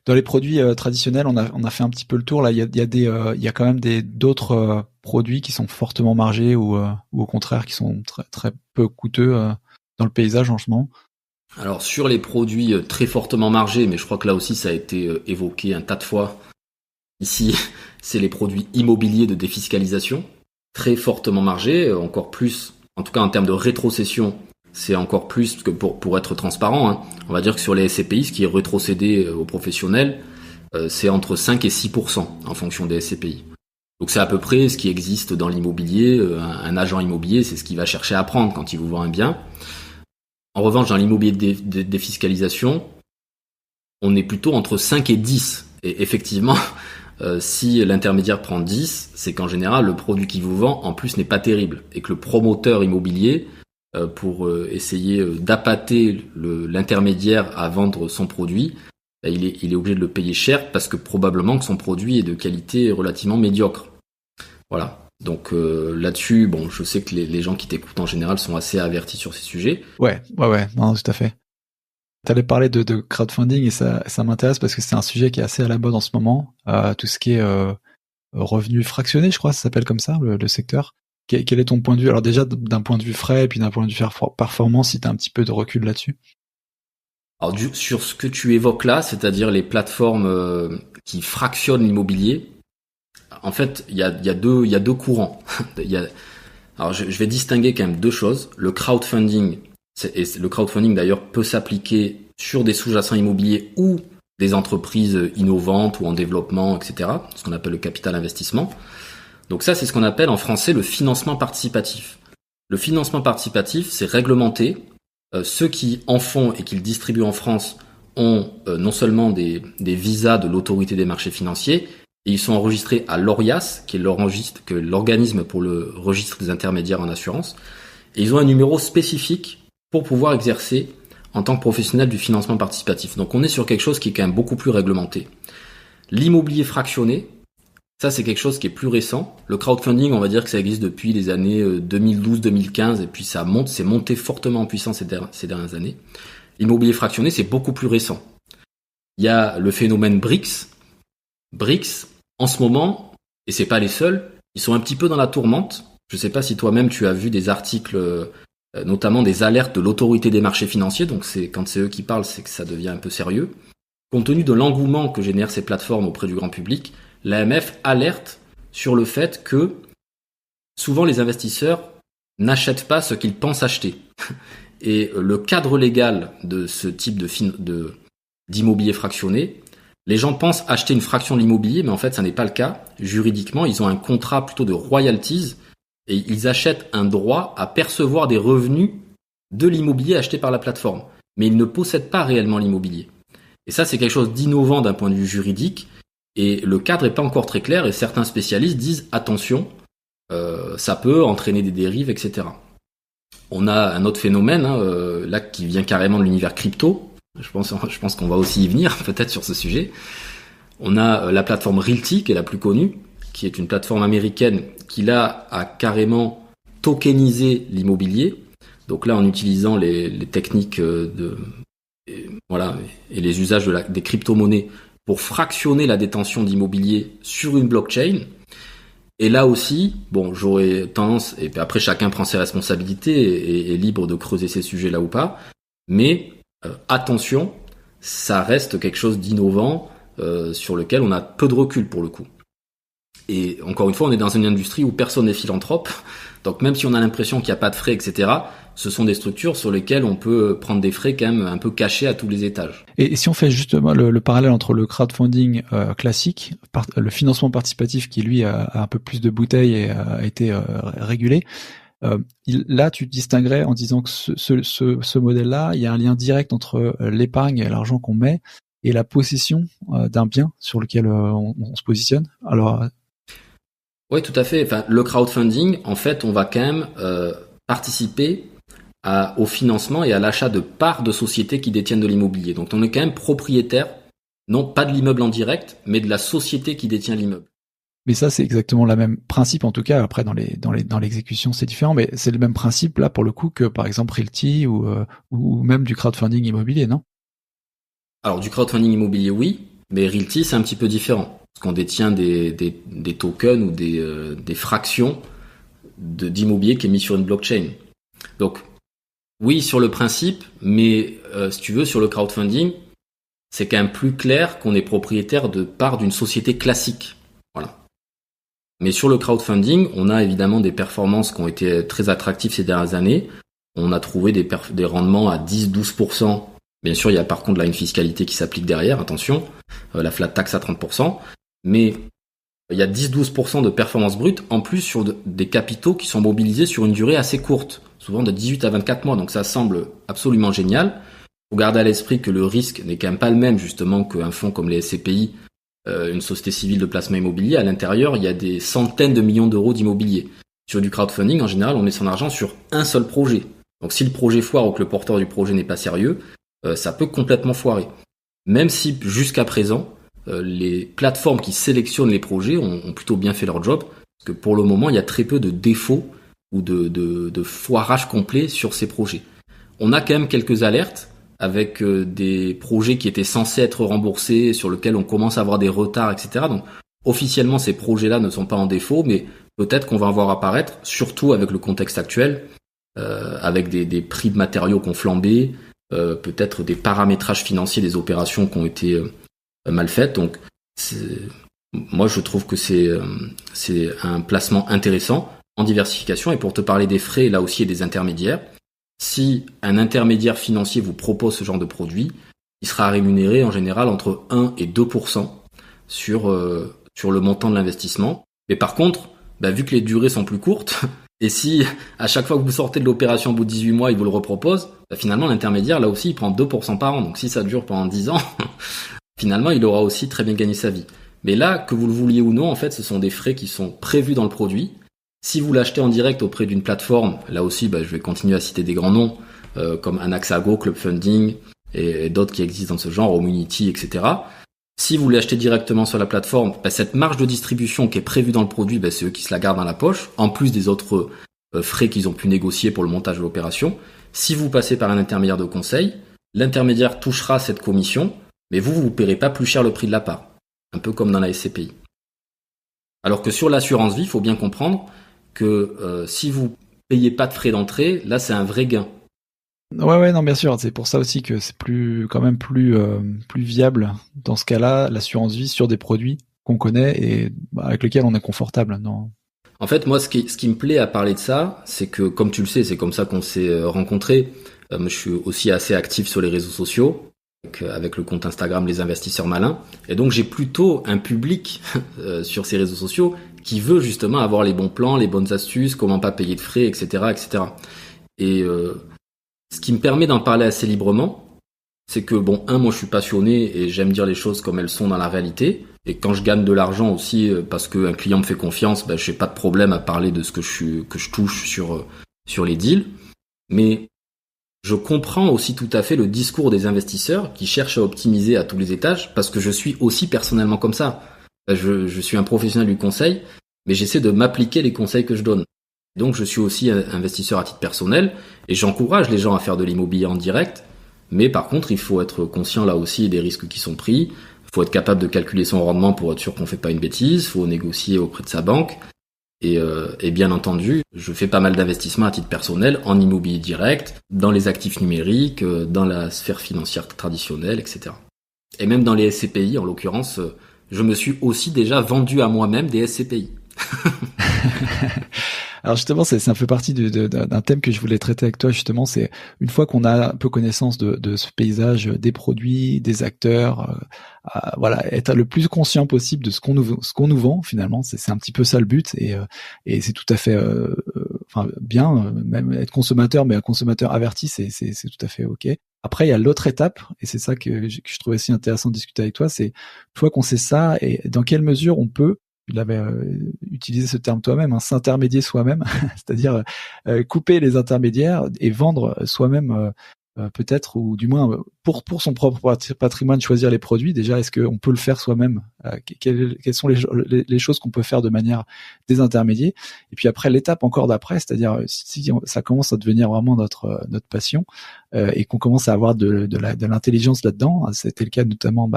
Dans les produits traditionnels, on a fait un petit peu le tour là. Il y a quand même d'autres produits qui sont fortement margés ou au contraire qui sont très très peu coûteux dans le paysage en ce moment. Alors sur les produits très fortement margés, mais je crois que là aussi ça a été évoqué un tas de fois. Ici, c'est les produits immobiliers de défiscalisation, très fortement margés, encore plus, en tout cas en termes de rétrocession, c'est encore plus que pour être transparent. Hein, on va dire que sur les SCPI, ce qui est rétrocédé aux professionnels, c'est entre 5 et 6% en fonction des SCPI. Donc c'est à peu près ce qui existe dans l'immobilier. Un agent immobilier, c'est ce qu'il va chercher à prendre quand il vous vend un bien. En revanche, dans l'immobilier de défiscalisation, on est plutôt entre 5 et 10. Et effectivement, si l'intermédiaire prend 10, c'est qu'en général, le produit qu'il vous vend, en plus, n'est pas terrible. Et que le promoteur immobilier, pour essayer d'appâter l'intermédiaire à vendre son produit, il est obligé de le payer cher parce que probablement que son produit est de qualité relativement médiocre. Voilà. Donc là-dessus, bon, je sais que les gens qui t'écoutent en général sont assez avertis sur ces sujets. Ouais, non, tout à fait. T'allais parler de crowdfunding et ça m'intéresse parce que c'est un sujet qui est assez à la mode en ce moment. Tout ce qui est revenu fractionné, je crois, ça s'appelle comme ça, le secteur. Quel est ton point de vue? Alors déjà, d'un point de vue frais et puis d'un point de vue performance, si t'as un petit peu de recul là-dessus. Alors sur ce que tu évoques là, c'est-à-dire les plateformes qui fractionnent l'immobilier, en fait, il y a deux courants. Alors je vais distinguer quand même deux choses. Le crowdfunding, et le crowdfunding d'ailleurs peut s'appliquer sur des sous-jacents immobiliers ou des entreprises innovantes ou en développement, etc. Ce qu'on appelle le capital investissement. Donc ça, c'est ce qu'on appelle en français le financement participatif. Le financement participatif, c'est réglementé. Ceux qui en font et qui le distribuent en France ont non seulement des visas de l'autorité des marchés financiers, et ils sont enregistrés à l'ORIAS, qui est l'organisme pour le registre des intermédiaires en assurance, et ils ont un numéro spécifique pour pouvoir exercer en tant que professionnel du financement participatif. Donc on est sur quelque chose qui est quand même beaucoup plus réglementé. L'immobilier fractionné, ça c'est quelque chose qui est plus récent. Le crowdfunding, on va dire que ça existe depuis les années 2012-2015, et puis c'est monté fortement en puissance ces dernières années. L'immobilier fractionné, c'est beaucoup plus récent. Il y a le phénomène BRICS. BRICS, en ce moment, et c'est pas les seuls, ils sont un petit peu dans la tourmente. Je sais pas si toi-même tu as vu des articles, notamment des alertes de l'autorité des marchés financiers, donc quand c'est eux qui parlent, c'est que ça devient un peu sérieux. Compte tenu de l'engouement que génèrent ces plateformes auprès du grand public, l'AMF alerte sur le fait que souvent les investisseurs n'achètent pas ce qu'ils pensent acheter. Et le cadre légal de ce type d'immobilier fractionné, les gens pensent acheter une fraction de l'immobilier, mais en fait ça n'est pas le cas. Juridiquement, ils ont un contrat plutôt de royalties et ils achètent un droit à percevoir des revenus de l'immobilier acheté par la plateforme. Mais ils ne possèdent pas réellement l'immobilier. Et ça, c'est quelque chose d'innovant d'un point de vue juridique. Et le cadre n'est pas encore très clair et certains spécialistes disent attention, ça peut entraîner des dérives, etc. On a un autre phénomène là qui vient carrément de l'univers crypto. Je pense qu'on va aussi y venir peut-être sur ce sujet. On a la plateforme Realty qui est la plus connue, qui est une plateforme américaine qui là a carrément tokenisé l'immobilier. Donc là en utilisant les techniques et les usages des crypto-monnaies pour fractionner la détention d'immobilier sur une blockchain. Et là aussi, bon, j'aurais tendance, et puis après chacun prend ses responsabilités et est libre de creuser ces sujets là ou pas, mais attention, ça reste quelque chose d'innovant sur lequel on a peu de recul pour le coup. Et encore une fois, on est dans une industrie où personne n'est philanthrope, donc même si on a l'impression qu'il n'y a pas de frais, etc., ce sont des structures sur lesquelles on peut prendre des frais quand même un peu cachés à tous les étages. Et si on fait justement le parallèle entre le crowdfunding classique, le financement participatif qui lui a un peu plus de bouteilles et a été régulé, là tu distinguerais en disant que ce modèle-là, il y a un lien direct entre l'épargne et l'argent qu'on met et la possession d'un bien sur lequel on se positionne. Alors oui, tout à fait. Enfin, le crowdfunding, en fait, on va quand même participer au financement et à l'achat de parts de sociétés qui détiennent de l'immobilier. Donc on est quand même propriétaire, non pas de l'immeuble en direct, mais de la société qui détient l'immeuble. Mais ça, c'est exactement le même principe, en tout cas. Après, dans l'exécution, c'est différent, mais c'est le même principe, là, pour le coup, que par exemple Realty ou même du crowdfunding immobilier, non? Alors, du crowdfunding immobilier, oui. Mais Realty, c'est un petit peu différent. Parce qu'on détient des tokens ou des fractions d'immobilier qui est mis sur une blockchain. Donc, oui, sur le principe, mais si tu veux, sur le crowdfunding, c'est quand même plus clair qu'on est propriétaire de part d'une société classique. Voilà. Mais sur le crowdfunding, on a évidemment des performances qui ont été très attractives ces dernières années. On a trouvé des rendements à 10-12%. Bien sûr, il y a par contre là une fiscalité qui s'applique derrière, attention, la flat tax à 30%. Mais il y a 10-12% de performance brute, en plus sur des capitaux qui sont mobilisés sur une durée assez courte, souvent de 18 à 24 mois. Donc ça semble absolument génial. Il faut garder à l'esprit que le risque n'est quand même pas le même justement qu'un fonds comme les SCPI, une société civile de placement immobilier. À l'intérieur, il y a des centaines de millions d'euros d'immobilier. Sur du crowdfunding, en général, on met son argent sur un seul projet. Donc si le projet foire ou que le porteur du projet n'est pas sérieux, ça peut complètement foirer. Même si jusqu'à présent, les plateformes qui sélectionnent les projets ont plutôt bien fait leur job, parce que pour le moment, il y a très peu de défauts ou de foirage complet sur ces projets. On a quand même quelques alertes avec des projets qui étaient censés être remboursés, sur lesquels on commence à avoir des retards, etc. Donc officiellement, ces projets-là ne sont pas en défaut, mais peut-être qu'on va en voir apparaître, surtout avec le contexte actuel, avec des prix de matériaux qui ont flambé, peut-être des paramétrages financiers des opérations qui ont été mal faites. Donc moi je trouve que c'est un placement intéressant en diversification. Et pour te parler des frais là aussi et des intermédiaires, si un intermédiaire financier vous propose ce genre de produit, il sera rémunéré en général entre 1 et 2% sur le montant de l'investissement. Mais par contre, vu que les durées sont plus courtes, et si à chaque fois que vous sortez de l'opération au bout de 18 mois, il vous le repropose, finalement l'intermédiaire là aussi il prend 2% par an. Donc si ça dure pendant 10 ans, finalement il aura aussi très bien gagné sa vie. Mais là, que vous le vouliez ou non, en fait ce sont des frais qui sont prévus dans le produit. Si vous l'achetez en direct auprès d'une plateforme, là aussi je vais continuer à citer des grands noms comme Anaxago, Club Funding et d'autres qui existent dans ce genre, Homunity, etc. Si vous l'achetez directement sur la plateforme, cette marge de distribution qui est prévue dans le produit, c'est eux qui se la gardent dans la poche, en plus des autres frais qu'ils ont pu négocier pour le montage de l'opération. Si vous passez par un intermédiaire de conseil, l'intermédiaire touchera cette commission, mais vous ne paierez pas plus cher le prix de la part. Un peu comme dans la SCPI. Alors que sur l'assurance vie, il faut bien comprendre que si vous payez pas de frais d'entrée, là c'est un vrai gain. Ouais, non, bien sûr. C'est pour ça aussi que c'est plus viable dans ce cas-là, l'assurance vie sur des produits qu'on connaît et avec lesquels on est confortable. Non. En fait, moi, ce qui me plaît à parler de ça, c'est que, comme tu le sais, c'est comme ça qu'on s'est rencontrés. Je suis aussi assez actif sur les réseaux sociaux, avec le compte Instagram Les Investisseurs Malins. Et donc, j'ai plutôt un public sur ces réseaux sociaux qui veut justement avoir les bons plans, les bonnes astuces, comment pas payer de frais, etc., etc. Et ce qui me permet d'en parler assez librement, c'est que moi je suis passionné et j'aime dire les choses comme elles sont dans la réalité. Et quand je gagne de l'argent aussi, parce qu'un client me fait confiance, j'ai pas de problème à parler de ce que je touche sur les deals. Mais je comprends aussi tout à fait le discours des investisseurs qui cherchent à optimiser à tous les étages, parce que je suis aussi personnellement comme ça. Je suis un professionnel du conseil, mais j'essaie de m'appliquer les conseils que je donne. Donc je suis aussi investisseur à titre personnel et j'encourage les gens à faire de l'immobilier en direct, mais par contre il faut être conscient là aussi des risques qui sont pris, il faut être capable de calculer son rendement pour être sûr qu'on fait pas une bêtise, il faut négocier auprès de sa banque et bien entendu je fais pas mal d'investissements à titre personnel en immobilier direct, dans les actifs numériques, dans la sphère financière traditionnelle, etc. Et même dans les SCPI en l'occurrence, je me suis aussi déjà vendu à moi-même des SCPI. Alors justement, ça fait partie d'un thème que je voulais traiter avec toi. Justement, c'est une fois qu'on a un peu connaissance de ce paysage, des produits, des acteurs, être le plus conscient possible de ce qu'on nous vend. Finalement, c'est un petit peu ça le but, et c'est tout à fait, bien, même être consommateur, mais un consommateur averti, c'est tout à fait ok. Après, il y a l'autre étape, et c'est ça que je trouvais aussi intéressant de discuter avec toi. C'est une fois qu'on sait ça, et dans quelle mesure on peut, tu l'avais utilisé ce terme toi-même, s'intermédier soi-même, c'est-à-dire couper les intermédiaires et vendre soi-même peut-être, ou du moins pour son propre patrimoine, choisir les produits. Déjà, est-ce qu'on peut le faire soi-même? Quelles sont les choses qu'on peut faire de manière désintermédiée? Et puis après, l'étape encore d'après, c'est-à-dire si ça commence à devenir vraiment notre passion, et qu'on commence à avoir de l'intelligence là-dedans. C'était le cas notamment,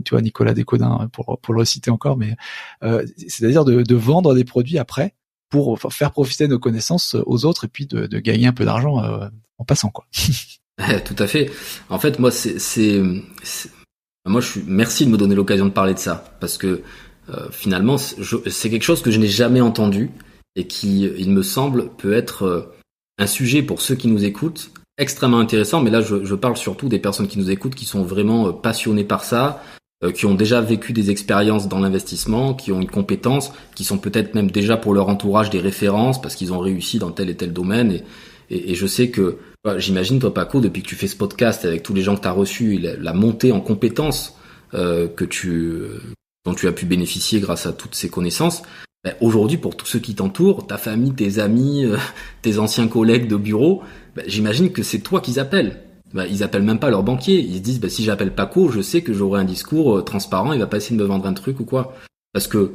tu vois, Nicolas Descodins, pour le citer encore, mais c'est-à-dire de vendre des produits après pour faire profiter nos connaissances aux autres et puis de gagner un peu d'argent en passant, quoi. Tout à fait. En fait, moi, merci de me donner l'occasion de parler de ça, parce que finalement, c'est quelque chose que je n'ai jamais entendu et qui, il me semble, peut être un sujet pour ceux qui nous écoutent extrêmement intéressant. Mais là, je parle surtout des personnes qui nous écoutent, qui sont vraiment passionnées par ça, qui ont déjà vécu des expériences dans l'investissement, qui ont une compétence, qui sont peut-être même déjà pour leur entourage des références parce qu'ils ont réussi dans tel et tel domaine. Et je sais que, j'imagine, toi, Paco, depuis que tu fais ce podcast avec tous les gens que tu as reçus, la montée en compétences dont tu as pu bénéficier grâce à toutes ces connaissances, aujourd'hui, pour tous ceux qui t'entourent, ta famille, tes amis, tes anciens collègues de bureau, j'imagine que c'est toi qu'ils appellent. Ils appellent même pas leur banquier. Ils se disent, si j'appelle Paco, je sais que j'aurai un discours transparent, il va pas essayer de me vendre un truc ou quoi. Parce que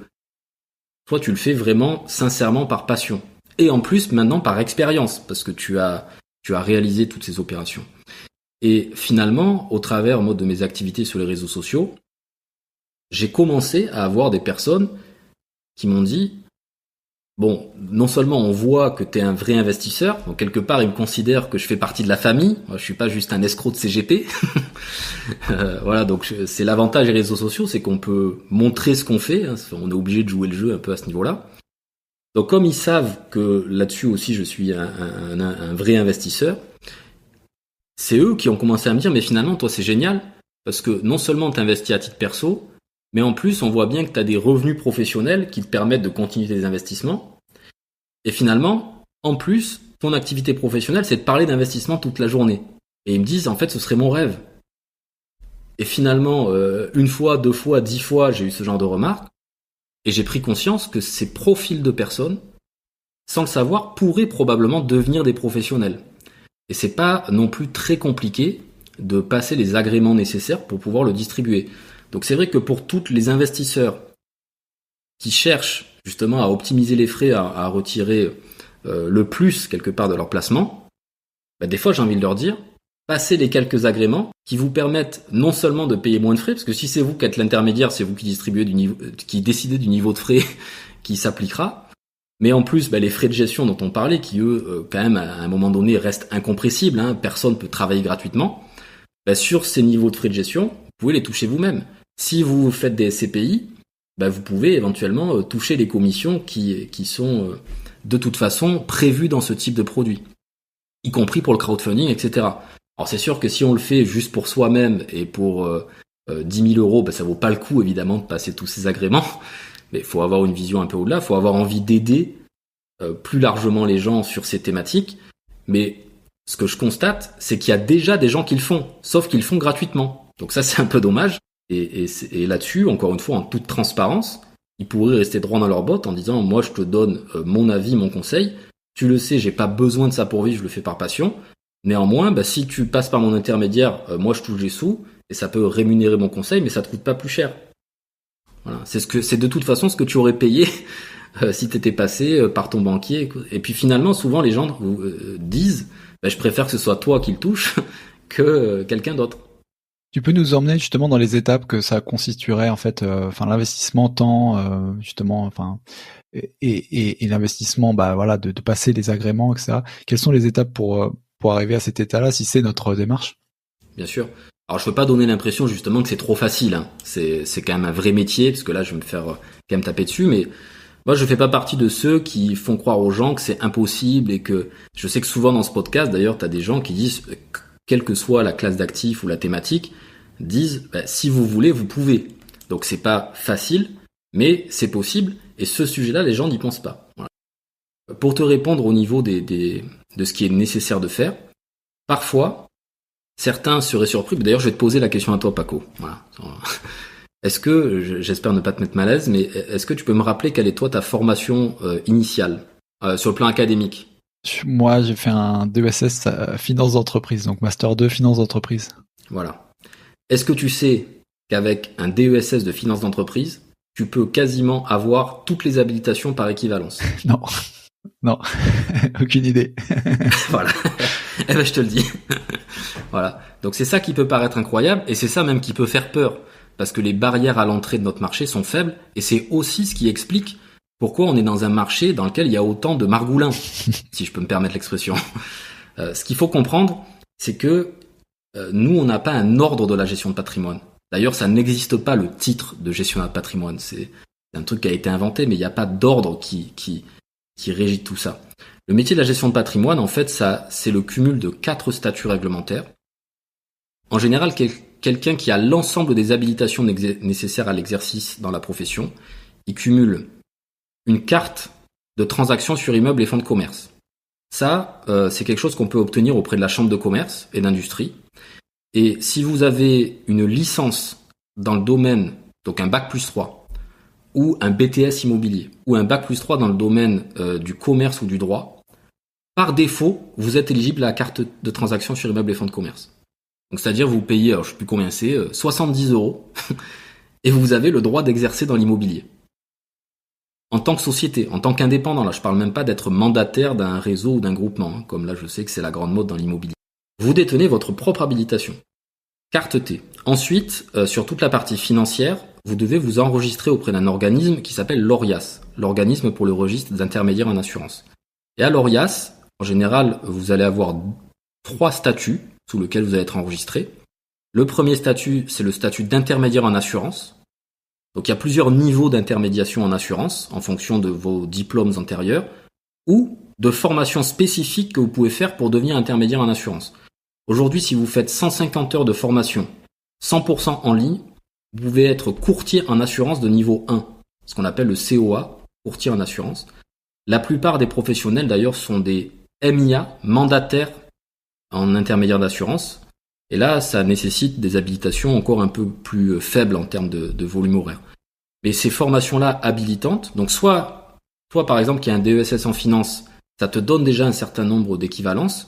toi, tu le fais vraiment sincèrement par passion. Et en plus, maintenant, par expérience, parce que tu as réalisé toutes ces opérations. Et finalement, au travers de mes activités sur les réseaux sociaux, j'ai commencé à avoir des personnes qui m'ont dit, bon, non seulement on voit que tu es un vrai investisseur, donc quelque part ils me considèrent que je fais partie de la famille, moi, je suis pas juste un escroc de CGP. Voilà, donc c'est l'avantage des réseaux sociaux, c'est qu'on peut montrer ce qu'on fait, hein, on est obligé de jouer le jeu un peu à ce niveau-là. Donc comme ils savent que là-dessus aussi je suis un vrai investisseur, c'est eux qui ont commencé à me dire, mais finalement toi c'est génial, parce que non seulement tu investis à titre perso, mais en plus on voit bien que tu as des revenus professionnels qui te permettent de continuer tes investissements. Et finalement, en plus, ton activité professionnelle, c'est de parler d'investissement toute la journée. Et ils me disent, en fait, ce serait mon rêve. Et finalement, une fois, 2 fois, 10 fois, j'ai eu ce genre de remarques. Et j'ai pris conscience que ces profils de personnes, sans le savoir, pourraient probablement devenir des professionnels. Et c'est pas non plus très compliqué de passer les agréments nécessaires pour pouvoir le distribuer. Donc c'est vrai que pour tous les investisseurs qui cherchent justement à optimiser les frais, à retirer le plus quelque part de leur placement, des fois j'ai envie de leur dire, passez les quelques agréments qui vous permettent non seulement de payer moins de frais, parce que si c'est vous qui êtes l'intermédiaire, c'est vous qui distribuez qui décidez du niveau de frais qui s'appliquera, mais en plus les frais de gestion dont on parlait, qui eux quand même à un moment donné restent incompressibles, hein, personne peut travailler gratuitement, sur ces niveaux de frais de gestion, vous pouvez les toucher vous-même. Si vous faites des SCPI, vous pouvez éventuellement toucher les commissions qui sont de toute façon prévues dans ce type de produit, y compris pour le crowdfunding, etc. Alors c'est sûr que si on le fait juste pour soi-même et pour 10 000 euros, ça vaut pas le coup évidemment de passer tous ces agréments, mais il faut avoir une vision un peu au-delà, il faut avoir envie d'aider plus largement les gens sur ces thématiques, mais ce que je constate, c'est qu'il y a déjà des gens qui le font, sauf qu'ils le font gratuitement. Donc ça c'est un peu dommage. Et là-dessus, encore une fois, en toute transparence, ils pourraient rester droit dans leurs bottes en disant, moi je te donne mon avis, mon conseil, tu le sais, j'ai pas besoin de ça pour vivre, je le fais par passion. Néanmoins, si tu passes par mon intermédiaire, moi je touche des sous, et ça peut rémunérer mon conseil, mais ça te coûte pas plus cher. Voilà, c'est de toute façon ce que tu aurais payé si t'étais passé par ton banquier. Et puis finalement, souvent les gens disent, je préfère que ce soit toi qui le touche que quelqu'un d'autre. Tu peux nous emmener justement dans les étapes que ça constituerait en fait, l'investissement temps, justement, et l'investissement, de passer les agréments, etc. Quelles sont les étapes pour arriver à cet état-là, si c'est notre démarche? Bien sûr. Alors je veux pas donner l'impression justement que c'est trop facile, hein. C'est quand même un vrai métier, parce que là je vais me faire quand même taper dessus, mais moi je fais pas partie de ceux qui font croire aux gens que c'est impossible, et que je sais que souvent dans ce podcast d'ailleurs t'as des gens qui disent, quelle que soit la classe d'actifs ou la thématique, disent si vous voulez, vous pouvez. Donc c'est pas facile, mais c'est possible, et ce sujet-là, les gens n'y pensent pas. Voilà. Pour te répondre au niveau de ce qui est nécessaire de faire, parfois, certains seraient surpris. D'ailleurs, je vais te poser la question à toi, Paco. Voilà. Est-ce que, j'espère ne pas te mettre mal à l'aise, mais est-ce que tu peux me rappeler quelle est toi ta formation initiale sur le plan académique? Moi, j'ai fait un DESS finance d'entreprise, donc Master 2 finance d'entreprise. Voilà. Est-ce que tu sais qu'avec un DESS de finance d'entreprise, tu peux quasiment avoir toutes les habilitations par équivalence? Non, non, aucune idée. Voilà. Eh ben, je te le dis. Voilà. Donc c'est ça qui peut paraître incroyable et c'est ça même qui peut faire peur parce que les barrières à l'entrée de notre marché sont faibles et c'est aussi ce qui explique pourquoi on est dans un marché dans lequel il y a autant de margoulins, si je peux me permettre l'expression. Ce qu'il faut comprendre, c'est que nous, on n'a pas un ordre de la gestion de patrimoine. D'ailleurs, ça n'existe pas le titre de gestionnaire de patrimoine. C'est un truc qui a été inventé, mais il n'y a pas d'ordre qui régit tout ça. Le métier de la gestion de patrimoine, en fait, ça, c'est le cumul de 4 statuts réglementaires. En général, quelqu'un qui a l'ensemble des habilitations nécessaires à l'exercice dans la profession, il cumule une carte de transaction sur immeuble et fonds de commerce. Ça, c'est quelque chose qu'on peut obtenir auprès de la chambre de commerce et d'industrie. Et si vous avez une licence dans le domaine, donc un bac+3, ou un BTS immobilier, ou un bac+3 dans le domaine du commerce ou du droit, par défaut, vous êtes éligible à la carte de transaction sur immeuble et fonds de commerce. Donc c'est-à-dire vous payez, alors je sais plus combien c'est, 70 € et vous avez le droit d'exercer dans l'immobilier. En tant que société, en tant qu'indépendant, là je parle même pas d'être mandataire d'un réseau ou d'un groupement, comme là je sais que c'est la grande mode dans l'immobilier. Vous détenez votre propre habilitation. Carte T. Ensuite, sur toute la partie financière, vous devez vous enregistrer auprès d'un organisme qui s'appelle l'ORIAS, l'organisme pour le registre d'intermédiaires en assurance. Et à l'ORIAS, en général, vous allez avoir 3 statuts sous lesquels vous allez être enregistré. Le premier statut, c'est le statut d'intermédiaire en assurance. Donc il y a plusieurs niveaux d'intermédiation en assurance en fonction de vos diplômes antérieurs ou de formations spécifiques que vous pouvez faire pour devenir intermédiaire en assurance. Aujourd'hui, si vous faites 150 heures de formation 100% en ligne, vous pouvez être courtier en assurance de niveau 1, ce qu'on appelle le COA, courtier en assurance. La plupart des professionnels d'ailleurs sont des MIA, mandataires en intermédiaire d'assurance. Et là, ça nécessite des habilitations encore un peu plus faibles en termes de volume horaire. Mais ces formations-là habilitantes, donc soit toi par exemple qui as un DESS en finance, ça te donne déjà un certain nombre d'équivalences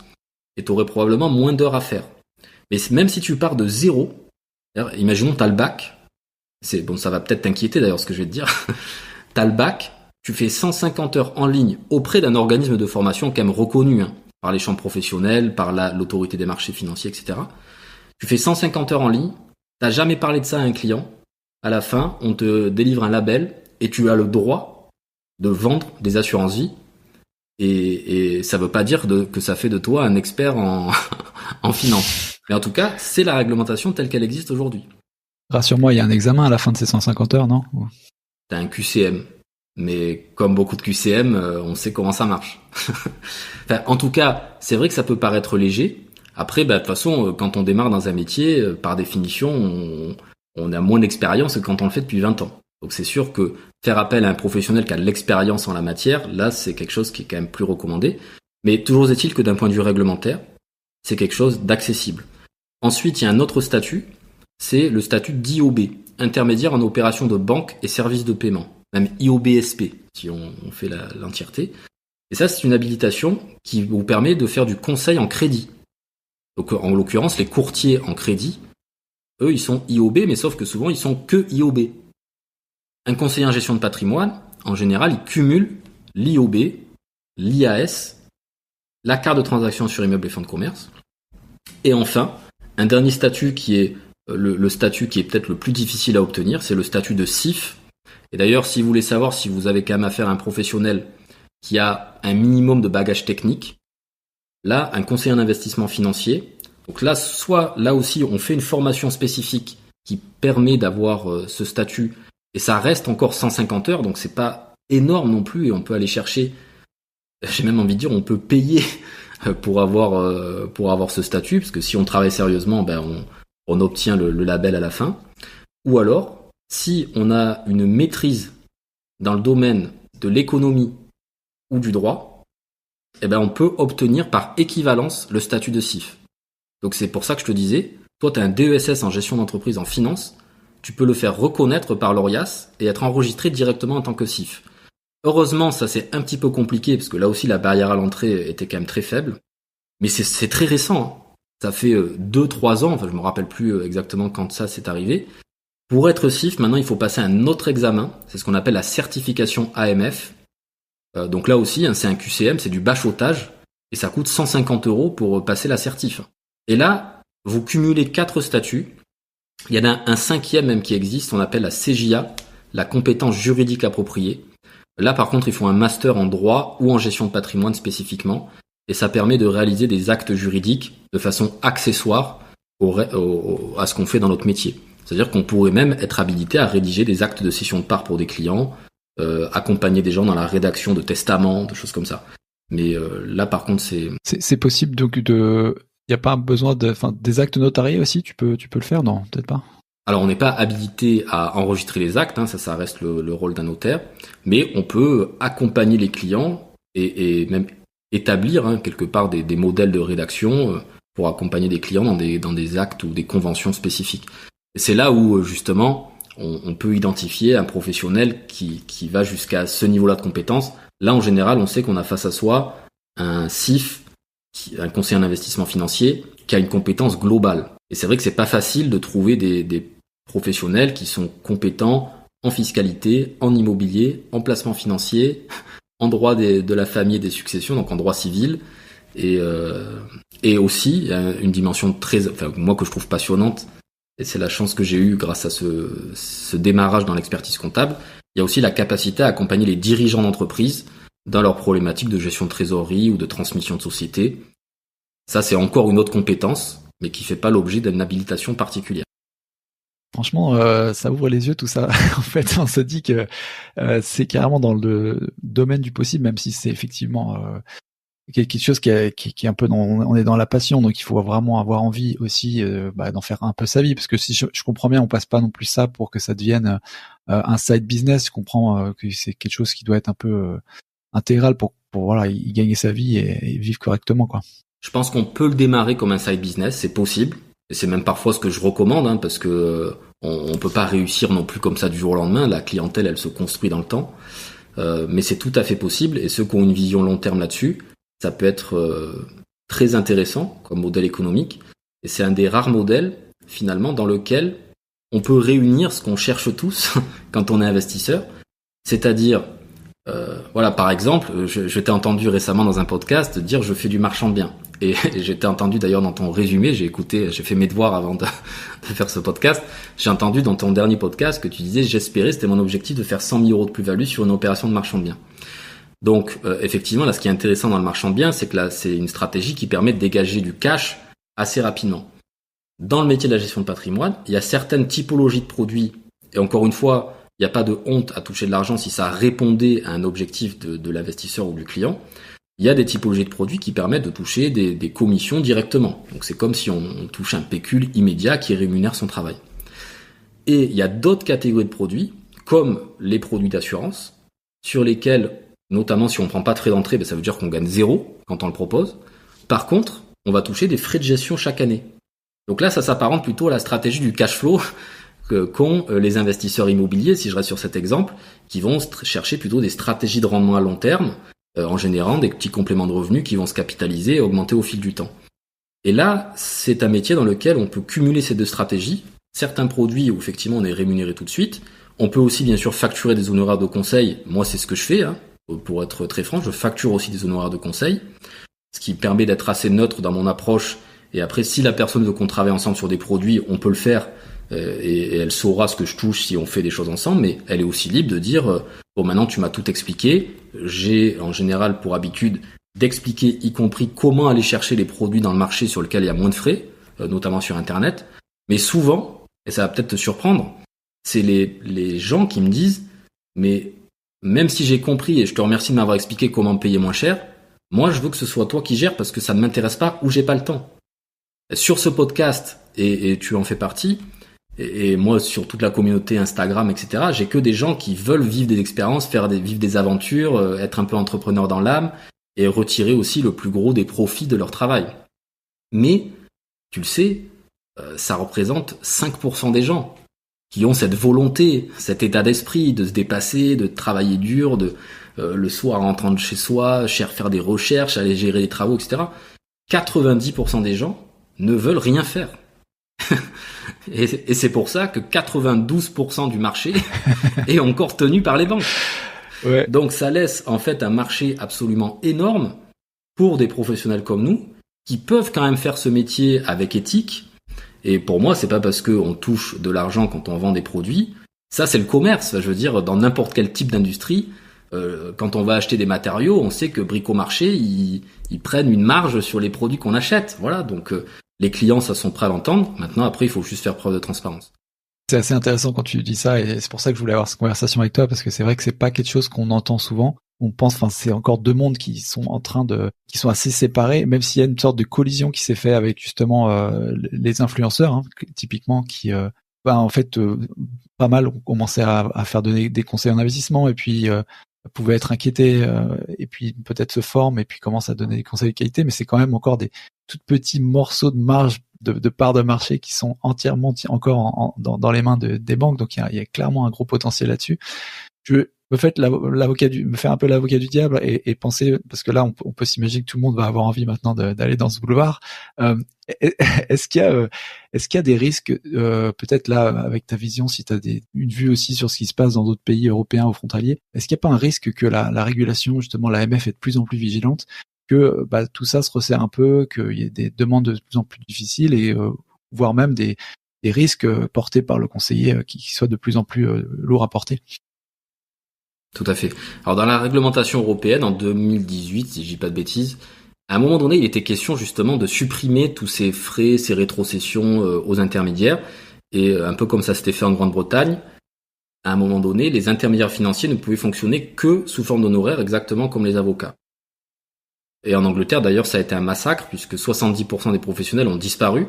et tu aurais probablement moins d'heures à faire. Mais même si tu pars de zéro, imaginons tu as le bac, ça va peut-être t'inquiéter d'ailleurs ce que je vais te dire, tu as le bac, tu fais 150 heures en ligne auprès d'un organisme de formation quand même reconnu, par les chambres professionnelles, par l'autorité des marchés financiers, etc. Tu fais 150 heures en ligne, t'as jamais parlé de ça à un client, à la fin, on te délivre un label et tu as le droit de vendre des assurances vie et ça veut pas dire que ça fait de toi un expert en finance. Mais en tout cas, c'est la réglementation telle qu'elle existe aujourd'hui. Rassure-moi, il y a un examen à la fin de ces 150 heures, non? T'as un QCM. Mais comme beaucoup de QCM, on sait comment ça marche. Enfin, en tout cas, c'est vrai que ça peut paraître léger. Après, de toute façon, quand on démarre dans un métier, par définition, on a moins d'expérience que quand on le fait depuis 20 ans. Donc c'est sûr que faire appel à un professionnel qui a de l'expérience en la matière, là, c'est quelque chose qui est quand même plus recommandé. Mais toujours est-il que d'un point de vue réglementaire, c'est quelque chose d'accessible. Ensuite, il y a un autre statut, c'est le statut d'IOB, intermédiaire en opération de banque et services de paiement. Même IOBSP, si on fait l'entièreté. Et ça, c'est une habilitation qui vous permet de faire du conseil en crédit. Donc, en l'occurrence, les courtiers en crédit, eux, ils sont IOB, mais sauf que souvent, ils sont que IOB. Un conseiller en gestion de patrimoine, en général, il cumule l'IOB, l'IAS, la carte de transaction sur immeuble et fonds de commerce. Et enfin, un dernier statut qui est le statut qui est peut-être le plus difficile à obtenir, c'est le statut de CIF. Et d'ailleurs, si vous voulez savoir si vous avez quand même affaire à un professionnel qui a un minimum de bagage technique, là, un conseiller en investissement financier, donc là, soit là aussi, on fait une formation spécifique qui permet d'avoir ce statut, et ça reste encore 150 heures, donc c'est pas énorme non plus, et on peut aller chercher, j'ai même envie de dire, on peut payer pour avoir ce statut, parce que si on travaille sérieusement, on obtient le label à la fin. Ou alors, si on a une maîtrise dans le domaine de l'économie ou du droit, on peut obtenir par équivalence le statut de CIF. Donc c'est pour ça que je te disais, toi tu as un DESS en gestion d'entreprise en finance, tu peux le faire reconnaître par l'ORIAS et être enregistré directement en tant que CIF. Heureusement, ça c'est un petit peu compliqué parce que là aussi la barrière à l'entrée était quand même très faible. Mais c'est très récent, hein. Ça fait 2-3 ans, enfin je me rappelle plus exactement quand ça s'est arrivé. Pour être CIF, maintenant il faut passer un autre examen, c'est ce qu'on appelle la certification AMF. Donc là aussi, hein, c'est un QCM, c'est du bachotage, et ça coûte 150 € pour passer la certif. Et là, vous cumulez 4 statuts. Il y en a un cinquième même qui existe, on appelle la CJA, la compétence juridique appropriée. Là par contre, il faut un master en droit ou en gestion de patrimoine spécifiquement, et ça permet de réaliser des actes juridiques de façon accessoire à ce qu'on fait dans notre métier. C'est-à-dire qu'on pourrait même être habilité à rédiger des actes de cession de parts pour des clients, accompagner des gens dans la rédaction de testaments, de choses comme ça. Mais là, par contre, c'est possible donc il y a pas besoin des actes notariés aussi. Tu peux le faire, non? Peut-être pas. Alors, on n'est pas habilité à enregistrer les actes, hein, ça reste le rôle d'un notaire, mais on peut accompagner les clients et même établir quelque part des modèles de rédaction pour accompagner des clients dans des actes ou des conventions spécifiques. Et c'est là où justement on peut identifier un professionnel qui va jusqu'à ce niveau-là de compétence. Là, en général, on sait qu'on a face à soi un CIF, un conseiller en investissement financier, qui a une compétence globale. Et c'est vrai que c'est pas facile de trouver des professionnels qui sont compétents en fiscalité, en immobilier, en placement financier, en droit de la famille et des successions, donc en droit civil, et aussi une dimension moi que je trouve passionnante, et c'est la chance que j'ai eue grâce à ce démarrage dans l'expertise comptable. Il y a aussi la capacité à accompagner les dirigeants d'entreprise dans leurs problématiques de gestion de trésorerie ou de transmission de société. Ça, c'est encore une autre compétence, mais qui fait pas l'objet d'une habilitation particulière. Franchement, ça ouvre les yeux tout ça. En fait, on se dit que c'est carrément dans le domaine du possible, même si c'est effectivement quelque chose qui est un peu on est dans la passion, donc il faut vraiment avoir envie aussi d'en faire un peu sa vie, parce que si je comprends bien, on passe pas non plus ça pour que ça devienne un side business. Je comprends que c'est quelque chose qui doit être un peu intégral pour voilà, y gagner sa vie et vivre correctement, quoi. Je pense qu'on peut le démarrer comme un side business, c'est possible. Et c'est même parfois ce que je recommande, hein, parce que on peut pas réussir non plus comme ça du jour au lendemain. La clientèle, elle se construit dans le temps. Mais c'est tout à fait possible. Et ceux qui ont une vision long terme là-dessus, ça peut être très intéressant comme modèle économique. Et c'est un des rares modèles, finalement, dans lequel on peut réunir ce qu'on cherche tous quand on est investisseur. C'est-à-dire, voilà, par exemple, je t'ai entendu récemment dans un podcast dire je fais du marchand de biens. Et j'étais entendu d'ailleurs dans ton résumé, j'ai fait mes devoirs avant de faire ce podcast. J'ai entendu dans ton dernier podcast que tu disais j'espérais, c'était mon objectif de faire 100 000 € de plus-value sur une opération de marchand de biens. Donc effectivement, là, ce qui est intéressant dans le marchand de biens, c'est que là, c'est une stratégie qui permet de dégager du cash assez rapidement. Dans le métier de la gestion de patrimoine, il y a certaines typologies de produits, et encore une fois, il n'y a pas de honte à toucher de l'argent si ça répondait à un objectif de l'investisseur ou du client. Il y a des typologies de produits qui permettent de toucher des commissions directement. Donc c'est comme si on touche un pécule immédiat qui rémunère son travail. Et il y a d'autres catégories de produits, comme les produits d'assurance, sur lesquels, notamment si on ne prend pas de frais d'entrée, ça veut dire qu'on gagne 0 quand on le propose. Par contre, on va toucher des frais de gestion chaque année. Donc là, ça s'apparente plutôt à la stratégie du cash flow qu'ont les investisseurs immobiliers, si je reste sur cet exemple, qui vont chercher plutôt des stratégies de rendement à long terme, en générant des petits compléments de revenus qui vont se capitaliser et augmenter au fil du temps. Et là, c'est un métier dans lequel on peut cumuler ces deux stratégies. Certains produits où effectivement on est rémunéré tout de suite. On peut aussi bien sûr facturer des honoraires de conseil. Moi, c'est ce que je fais, hein. Pour être très franc, je facture aussi des honoraires de conseil, ce qui permet d'être assez neutre dans mon approche. Et après, si la personne veut qu'on travaille ensemble sur des produits, on peut le faire. Et elle saura ce que je touche si on fait des choses ensemble, mais elle est aussi libre de dire bon, maintenant tu m'as tout expliqué, j'ai en général pour habitude d'expliquer y compris comment aller chercher les produits dans le marché sur lequel il y a moins de frais, notamment sur internet, mais souvent, et ça va peut-être te surprendre, c'est les gens qui me disent mais même si j'ai compris et je te remercie de m'avoir expliqué comment me payer moins cher, moi je veux que ce soit toi qui gères parce que ça ne m'intéresse pas ou j'ai pas le temps. Sur ce podcast, et tu en fais partie, et moi, sur toute la communauté Instagram, etc., j'ai que des gens qui veulent vivre des expériences, vivre des aventures, être un peu entrepreneur dans l'âme et retirer aussi le plus gros des profits de leur travail. Mais, tu le sais, ça représente 5% des gens qui ont cette volonté, cet état d'esprit de se dépasser, de travailler dur, le soir en rentrant de chez soi, faire des recherches, aller gérer les travaux, etc. 90% des gens ne veulent rien faire. Et c'est pour ça que 92% du marché est encore tenu par les banques. Ouais. Donc ça laisse en fait un marché absolument énorme pour des professionnels comme nous qui peuvent quand même faire ce métier avec éthique. Et pour moi, c'est pas parce qu'on touche de l'argent quand on vend des produits. Ça, c'est le commerce. Je veux dire, dans n'importe quel type d'industrie, quand on va acheter des matériaux, on sait que Bricomarché, ils prennent une marge sur les produits qu'on achète. Voilà, donc les clients, ça sont prêts à l'entendre. Maintenant, après, il faut juste faire preuve de transparence. C'est assez intéressant quand tu dis ça, et c'est pour ça que je voulais avoir cette conversation avec toi, parce que c'est vrai que c'est pas quelque chose qu'on entend souvent. On pense, enfin, c'est encore deux mondes qui sont qui sont assez séparés, même s'il y a une sorte de collision qui s'est fait avec justement les influenceurs, hein, typiquement, qui en fait pas mal ont commencé à faire donner des conseils en investissement, et puis pouvaient être inquiétés, et puis peut-être se forment, et puis commencent à donner des conseils de qualité, mais c'est quand même encore des tout petits morceaux de marge de parts de marché qui sont entièrement encore dans les mains des banques, donc il y a clairement un gros potentiel là-dessus. Je me fais un peu l'avocat du diable et penser, parce que là on peut s'imaginer que tout le monde va avoir envie maintenant d'aller dans ce boulevard. Est-ce qu'il y a des risques, peut-être là avec ta vision, si tu as une vue aussi sur ce qui se passe dans d'autres pays européens ou frontaliers, est-ce qu'il n'y a pas un risque que la régulation, justement l'AMF, est de plus en plus vigilante, que tout ça se resserre un peu, qu'il y ait des demandes de plus en plus difficiles, et voire même des risques portés par le conseiller qui soient de plus en plus lourds à porter? Tout à fait. Alors dans la réglementation européenne, en 2018, si je dis pas de bêtises, à un moment donné, il était question justement de supprimer tous ces frais, ces rétrocessions aux intermédiaires. Et un peu comme ça s'était fait en Grande-Bretagne, à un moment donné, les intermédiaires financiers ne pouvaient fonctionner que sous forme d'honoraires, exactement comme les avocats. Et en Angleterre, d'ailleurs, ça a été un massacre, puisque 70% des professionnels ont disparu.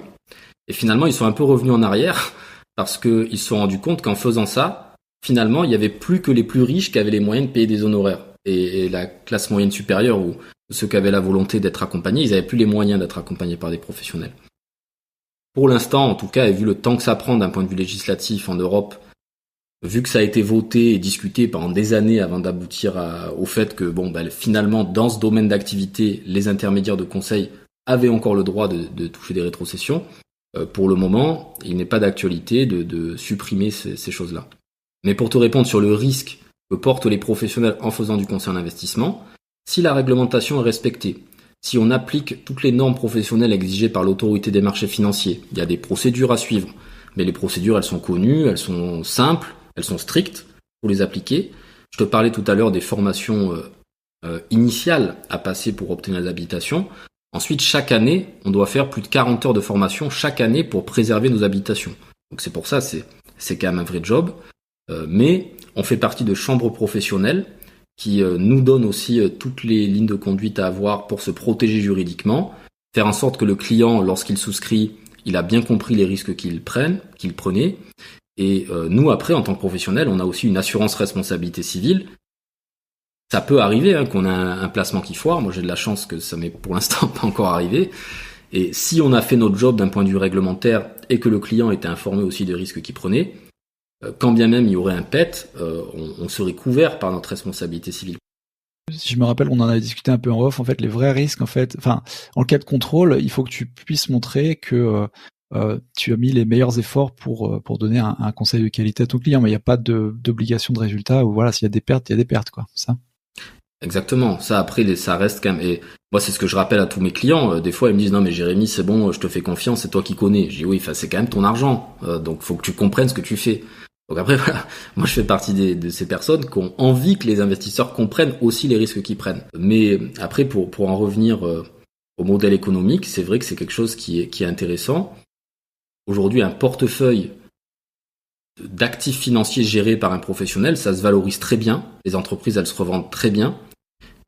Et finalement, ils sont un peu revenus en arrière, parce qu'ils se sont rendus compte qu'en faisant ça, finalement, il n'y avait plus que les plus riches qui avaient les moyens de payer des honoraires. Et la classe moyenne supérieure, ou ceux qui avaient la volonté d'être accompagnés, ils n'avaient plus les moyens d'être accompagnés par des professionnels. Pour l'instant, en tout cas, et vu le temps que ça prend d'un point de vue législatif en Europe, vu que ça a été voté et discuté pendant des années avant d'aboutir au fait que, finalement, dans ce domaine d'activité, les intermédiaires de conseil avaient encore le droit de toucher des rétrocessions, pour le moment, il n'est pas d'actualité de supprimer ces choses-là. Mais pour te répondre sur le risque que portent les professionnels en faisant du conseil en investissement, si la réglementation est respectée, si on applique toutes les normes professionnelles exigées par l'autorité des marchés financiers, il y a des procédures à suivre. Mais les procédures, elles sont connues, elles sont simples, elles sont strictes pour les appliquer. Je te parlais tout à l'heure des formations initiales à passer pour obtenir les habilitations. Ensuite, chaque année, on doit faire plus de 40 heures de formation chaque année pour préserver nos habilitations. Donc c'est pour ça, c'est quand même un vrai job. Mais on fait partie de chambres professionnelles qui nous donnent aussi toutes les lignes de conduite à avoir pour se protéger juridiquement, faire en sorte que le client, lorsqu'il souscrit, il a bien compris les risques qu'il prenait. Et nous, après, en tant que professionnels, on a aussi une assurance responsabilité civile. Ça peut arriver qu'on a un placement qui foire. Moi, j'ai de la chance que ça m'est pour l'instant pas encore arrivé. Et si on a fait notre job d'un point de vue réglementaire et que le client était informé aussi des risques qu'il prenait, quand bien même il y aurait un PET, on serait couvert par notre responsabilité civile. Si je me rappelle, on en avait discuté un peu en off. En fait, les vrais risques, en cas de contrôle, il faut que tu puisses montrer que tu as mis les meilleurs efforts pour donner un conseil de qualité à ton client, mais il n'y a pas d'obligation de résultat. Ou voilà, s'il y a des pertes, il y a des pertes, quoi. Ça. Exactement. Ça, après, ça reste quand même. Et moi, c'est ce que je rappelle à tous mes clients. Des fois, ils me disent non, mais Jérémy, c'est bon, je te fais confiance, c'est toi qui connais. Je dis oui, c'est quand même ton argent, donc faut que tu comprennes ce que tu fais. Donc après, voilà, moi je fais partie de ces personnes qui ont envie que les investisseurs comprennent aussi les risques qu'ils prennent. Mais après, pour en revenir au modèle économique, c'est vrai que c'est quelque chose qui est intéressant. Aujourd'hui, un portefeuille d'actifs financiers gérés par un professionnel, ça se valorise très bien. Les entreprises, elles se revendent très bien.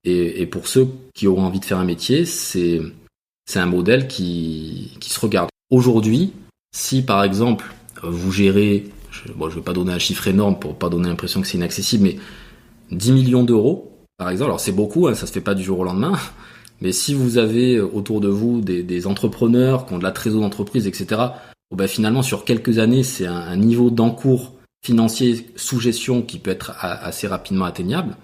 Et pour ceux qui auront envie de faire un métier, c'est un modèle qui se regarde. Aujourd'hui, si par exemple, vous gérez... je ne vais pas donner un chiffre énorme pour pas donner l'impression que c'est inaccessible, mais 10 millions d'euros, par exemple. Alors c'est beaucoup, ça se fait pas du jour au lendemain, mais si vous avez autour de vous des entrepreneurs qui ont de la trésorerie d'entreprise, etc., finalement sur quelques années, c'est un niveau d'encours financier sous gestion qui peut être assez rapidement atteignable.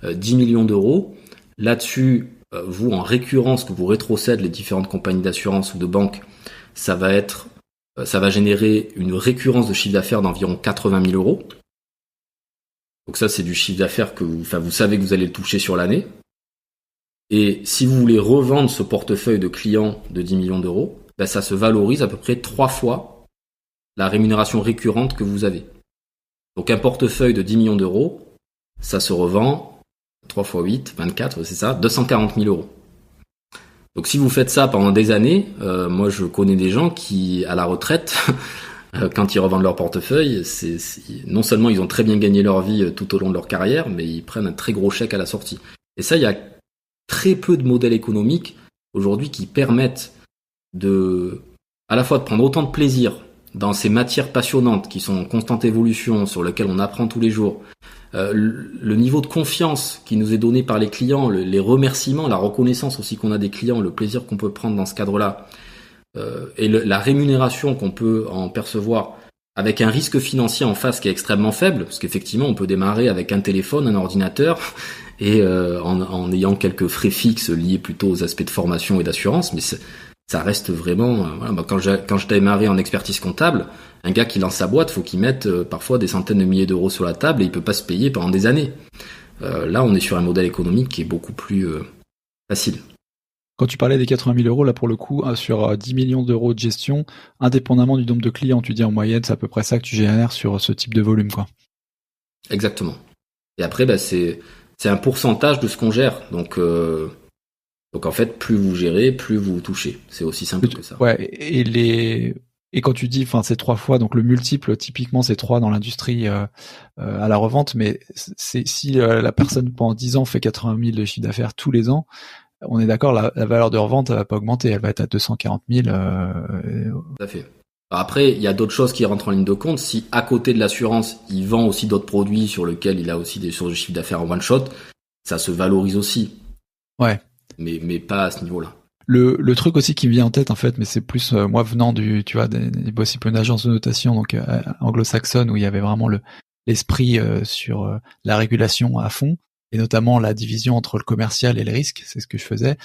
10 millions d'euros. Là-dessus, vous, en récurrence que vous rétrocèdent les différentes compagnies d'assurance ou de banque, ça va générer une récurrence de chiffre d'affaires d'environ 80 000 euros. Donc ça, c'est du chiffre d'affaires que vous savez que vous allez le toucher sur l'année. Et si vous voulez revendre ce portefeuille de clients de 10 millions d'euros, ça se valorise à peu près 3 fois la rémunération récurrente que vous avez. Donc un portefeuille de 10 millions d'euros, ça se revend 3 x 8, 24, c'est ça, 240 000 euros. Donc si vous faites ça pendant des années, moi je connais des gens qui, à la retraite, quand ils revendent leur portefeuille, non seulement ils ont très bien gagné leur vie tout au long de leur carrière, mais ils prennent un très gros chèque à la sortie. Et ça, il y a très peu de modèles économiques aujourd'hui qui permettent à la fois de prendre autant de plaisir dans ces matières passionnantes qui sont en constante évolution, sur lesquelles on apprend tous les jours, le niveau de confiance qui nous est donné par les clients, les remerciements, la reconnaissance aussi qu'on a des clients, le plaisir qu'on peut prendre dans ce cadre-là, et la rémunération qu'on peut en percevoir avec un risque financier en face qui est extrêmement faible, parce qu'effectivement on peut démarrer avec un téléphone, un ordinateur, et en ayant quelques frais fixes liés plutôt aux aspects de formation et d'assurance, mais ça reste vraiment... Quand je démarrais en expertise comptable, un gars qui lance sa boîte, faut qu'il mette parfois des centaines de milliers d'euros sur la table et il peut pas se payer pendant des années. Là, on est sur un modèle économique qui est beaucoup plus facile. Quand tu parlais des 80 000 euros, là pour le coup, sur 10 millions d'euros de gestion, indépendamment du nombre de clients, tu dis en moyenne, c'est à peu près ça que tu génères sur ce type de volume, quoi. Exactement. Et après, c'est un pourcentage de ce qu'on gère. Donc en fait, plus vous gérez, plus vous touchez. C'est aussi simple que ça. Ouais. Et quand tu dis, c'est 3 fois, donc le multiple, typiquement, c'est 3 dans l'industrie à la revente, mais si la personne pendant 10 ans fait 80 000 de chiffre d'affaires tous les ans, on est d'accord, la valeur de revente, elle va pas augmenter, elle va être à 240 000. Tout à fait. Après, il y a d'autres choses qui rentrent en ligne de compte. Si à côté de l'assurance, il vend aussi d'autres produits sur lesquels il a aussi des sources de chiffre d'affaires en one shot, ça se valorise aussi. Ouais. Mais pas à ce niveau-là. Le truc aussi qui me vient en tête, en fait, mais c'est plus moi venant des aussi une agence de notation donc anglo-saxonne où il y avait vraiment l'esprit sur la régulation à fond et notamment la division entre le commercial et les risques, c'est ce que je faisais.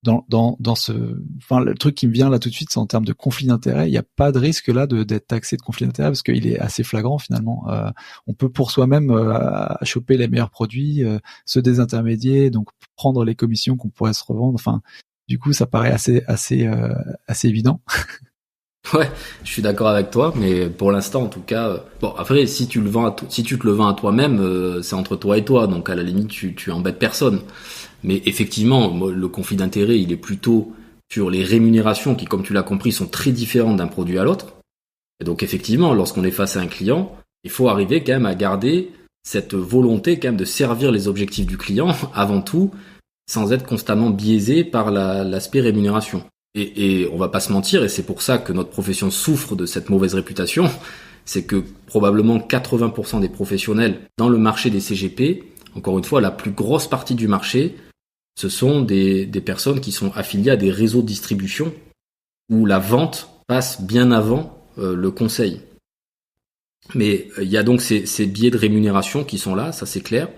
Le truc qui me vient là tout de suite, c'est en termes de conflit d'intérêt. Il n'y a pas de risque là d'être taxé de conflit d'intérêt parce qu'il est assez flagrant finalement. On peut pour soi-même choper les meilleurs produits, se désintermédier, donc prendre les commissions qu'on pourrait se revendre. Enfin, du coup, ça paraît assez évident. Ouais, je suis d'accord avec toi, mais pour l'instant, en tout cas, après, si tu te le vends à toi-même, c'est entre toi et toi, donc à la limite, tu embêtes personne. Mais effectivement, le conflit d'intérêt, il est plutôt sur les rémunérations qui, comme tu l'as compris, sont très différentes d'un produit à l'autre. Et donc effectivement, lorsqu'on est face à un client, il faut arriver quand même à garder cette volonté quand même de servir les objectifs du client avant tout, sans être constamment biaisé par l'aspect rémunération. Et on va pas se mentir, et c'est pour ça que notre profession souffre de cette mauvaise réputation, c'est que probablement 80% des professionnels dans le marché des CGP, encore une fois, la plus grosse partie du marché, ce sont des personnes qui sont affiliées à des réseaux de distribution où la vente passe bien avant le conseil. Mais il y a donc ces biais de rémunération qui sont là, ça c'est clair.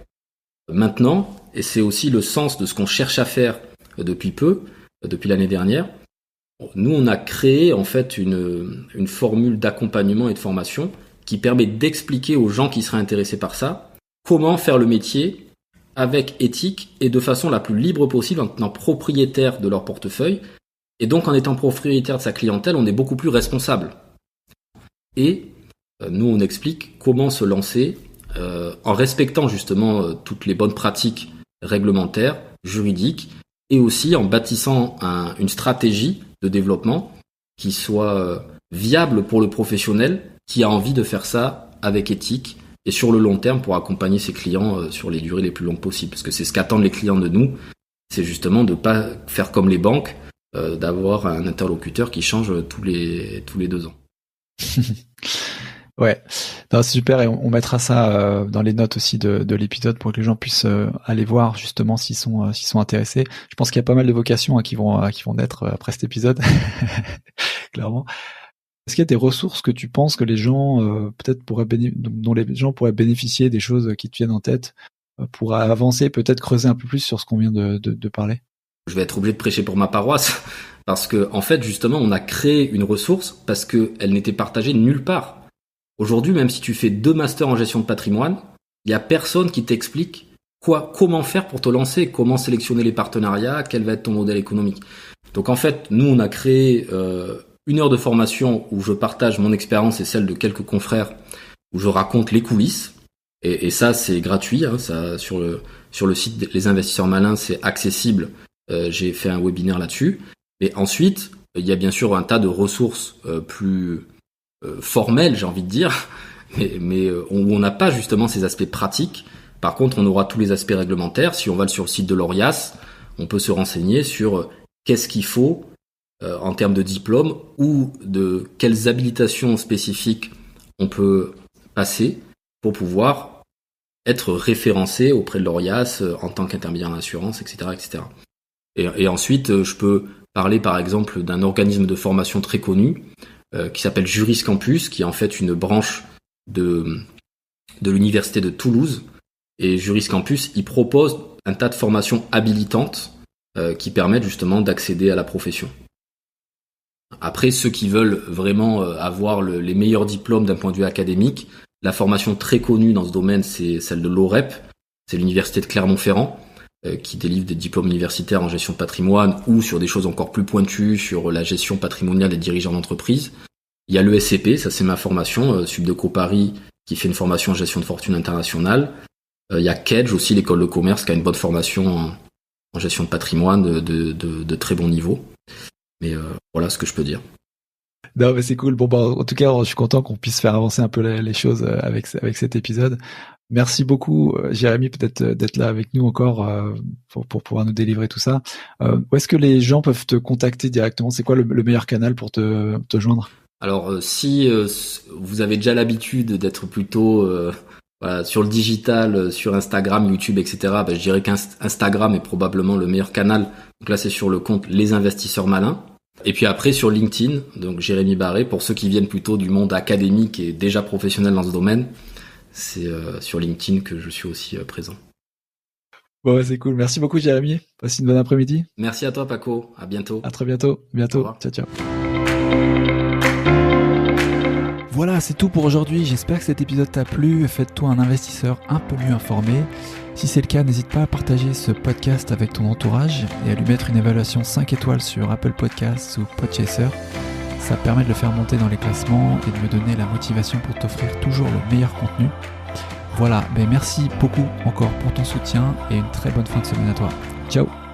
Maintenant, et c'est aussi le sens de ce qu'on cherche à faire depuis l'année dernière, nous on a créé en fait une formule d'accompagnement et de formation qui permet d'expliquer aux gens qui seraient intéressés par ça comment faire le métier avec éthique et de façon la plus libre possible en étant propriétaire de leur portefeuille. Et donc en étant propriétaire de sa clientèle, on est beaucoup plus responsable. Et nous on explique comment se lancer en respectant justement toutes les bonnes pratiques réglementaires, juridiques, et aussi en bâtissant une stratégie de développement qui soit viable pour le professionnel qui a envie de faire ça avec éthique et sur le long terme pour accompagner ses clients sur les durées les plus longues possibles. Parce que c'est ce qu'attendent les clients de nous, c'est justement de ne pas faire comme les banques, d'avoir un interlocuteur qui change tous les 2 ans. Ouais, non, c'est super et on mettra ça dans les notes aussi de l'épisode pour que les gens puissent aller voir justement s'ils sont intéressés. Je pense qu'il y a pas mal de vocations qui vont naître après cet épisode, clairement. Est-ce qu'il y a des ressources que tu penses que les gens peut-être dont les gens pourraient bénéficier, des choses qui te viennent en tête pour avancer, peut-être creuser un peu plus sur ce qu'on vient de parler? Je vais être obligé de prêcher pour ma paroisse parce que, en fait, justement, on a créé une ressource parce qu'elle n'était partagée nulle part. Aujourd'hui, même si tu fais 2 masters en gestion de patrimoine, il y a personne qui t'explique comment faire pour te lancer, comment sélectionner les partenariats, quel va être ton modèle économique. Donc, en fait, nous, on a créé 1 heure de formation où je partage mon expérience et celle de quelques confrères, où je raconte les coulisses. Et ça, c'est gratuit. Ça, sur le site Les Investisseurs Malins, c'est accessible. J'ai fait un webinaire là-dessus. Et ensuite, il y a bien sûr un tas de ressources plus formelles, j'ai envie de dire, mais où on n'a pas justement ces aspects pratiques. Par contre, on aura tous les aspects réglementaires. Si on va sur le site de l'Orias, on peut se renseigner sur qu'est-ce qu'il faut en termes de diplôme ou de quelles habilitations spécifiques on peut passer pour pouvoir être référencé auprès de l'Orias en tant qu'intermédiaire en assurance, etc., etc. Et ensuite, je peux parler par exemple d'un organisme de formation très connu qui s'appelle Juris Campus, qui est en fait une branche de l'université de Toulouse. Et Juris Campus, il propose un tas de formations habilitantes qui permettent justement d'accéder à la profession. Après, ceux qui veulent vraiment avoir les meilleurs diplômes d'un point de vue académique, la formation très connue dans ce domaine, c'est celle de l'OREP, c'est l'université de Clermont-Ferrand, qui délivre des diplômes universitaires en gestion de patrimoine ou sur des choses encore plus pointues sur la gestion patrimoniale des dirigeants d'entreprise. Il y a l'ESCP, ça c'est ma formation, Subdeco Paris, qui fait une formation en gestion de fortune internationale. Il y a Kedge aussi, l'école de commerce, qui a une bonne formation en gestion de patrimoine de très bon niveau. Mais voilà ce que je peux dire. Non, mais c'est cool. Bon, bah, en tout cas, je suis content qu'on puisse faire avancer un peu les choses avec cet épisode. Merci beaucoup, Jérémy, peut-être d'être là avec nous encore pour pouvoir nous délivrer tout ça. Où est-ce que les gens peuvent te contacter directement? C'est quoi le meilleur canal pour te joindre? Alors, si vous avez déjà l'habitude d'être plutôt sur le digital, sur Instagram, YouTube, etc., je dirais qu'Instagram est probablement le meilleur canal. Donc là, c'est sur le compte Les Investisseurs Malins. Et puis après, sur LinkedIn, donc Jérémy Barré, pour ceux qui viennent plutôt du monde académique et déjà professionnel dans ce domaine, c'est sur LinkedIn que je suis aussi présent. Bon, c'est cool. Merci beaucoup, Jérémy. Passe une bonne après-midi. Merci à toi, Paco. À bientôt. À très bientôt. Ciao, ciao. Voilà, c'est tout pour aujourd'hui. J'espère que cet épisode t'a plu. Fais-toi un investisseur un peu mieux informé. Si c'est le cas, n'hésite pas à partager ce podcast avec ton entourage et à lui mettre une évaluation 5 étoiles sur Apple Podcasts ou Podchaser. Ça permet de le faire monter dans les classements et de me donner la motivation pour t'offrir toujours le meilleur contenu. Voilà, merci beaucoup encore pour ton soutien et une très bonne fin de semaine à toi. Ciao!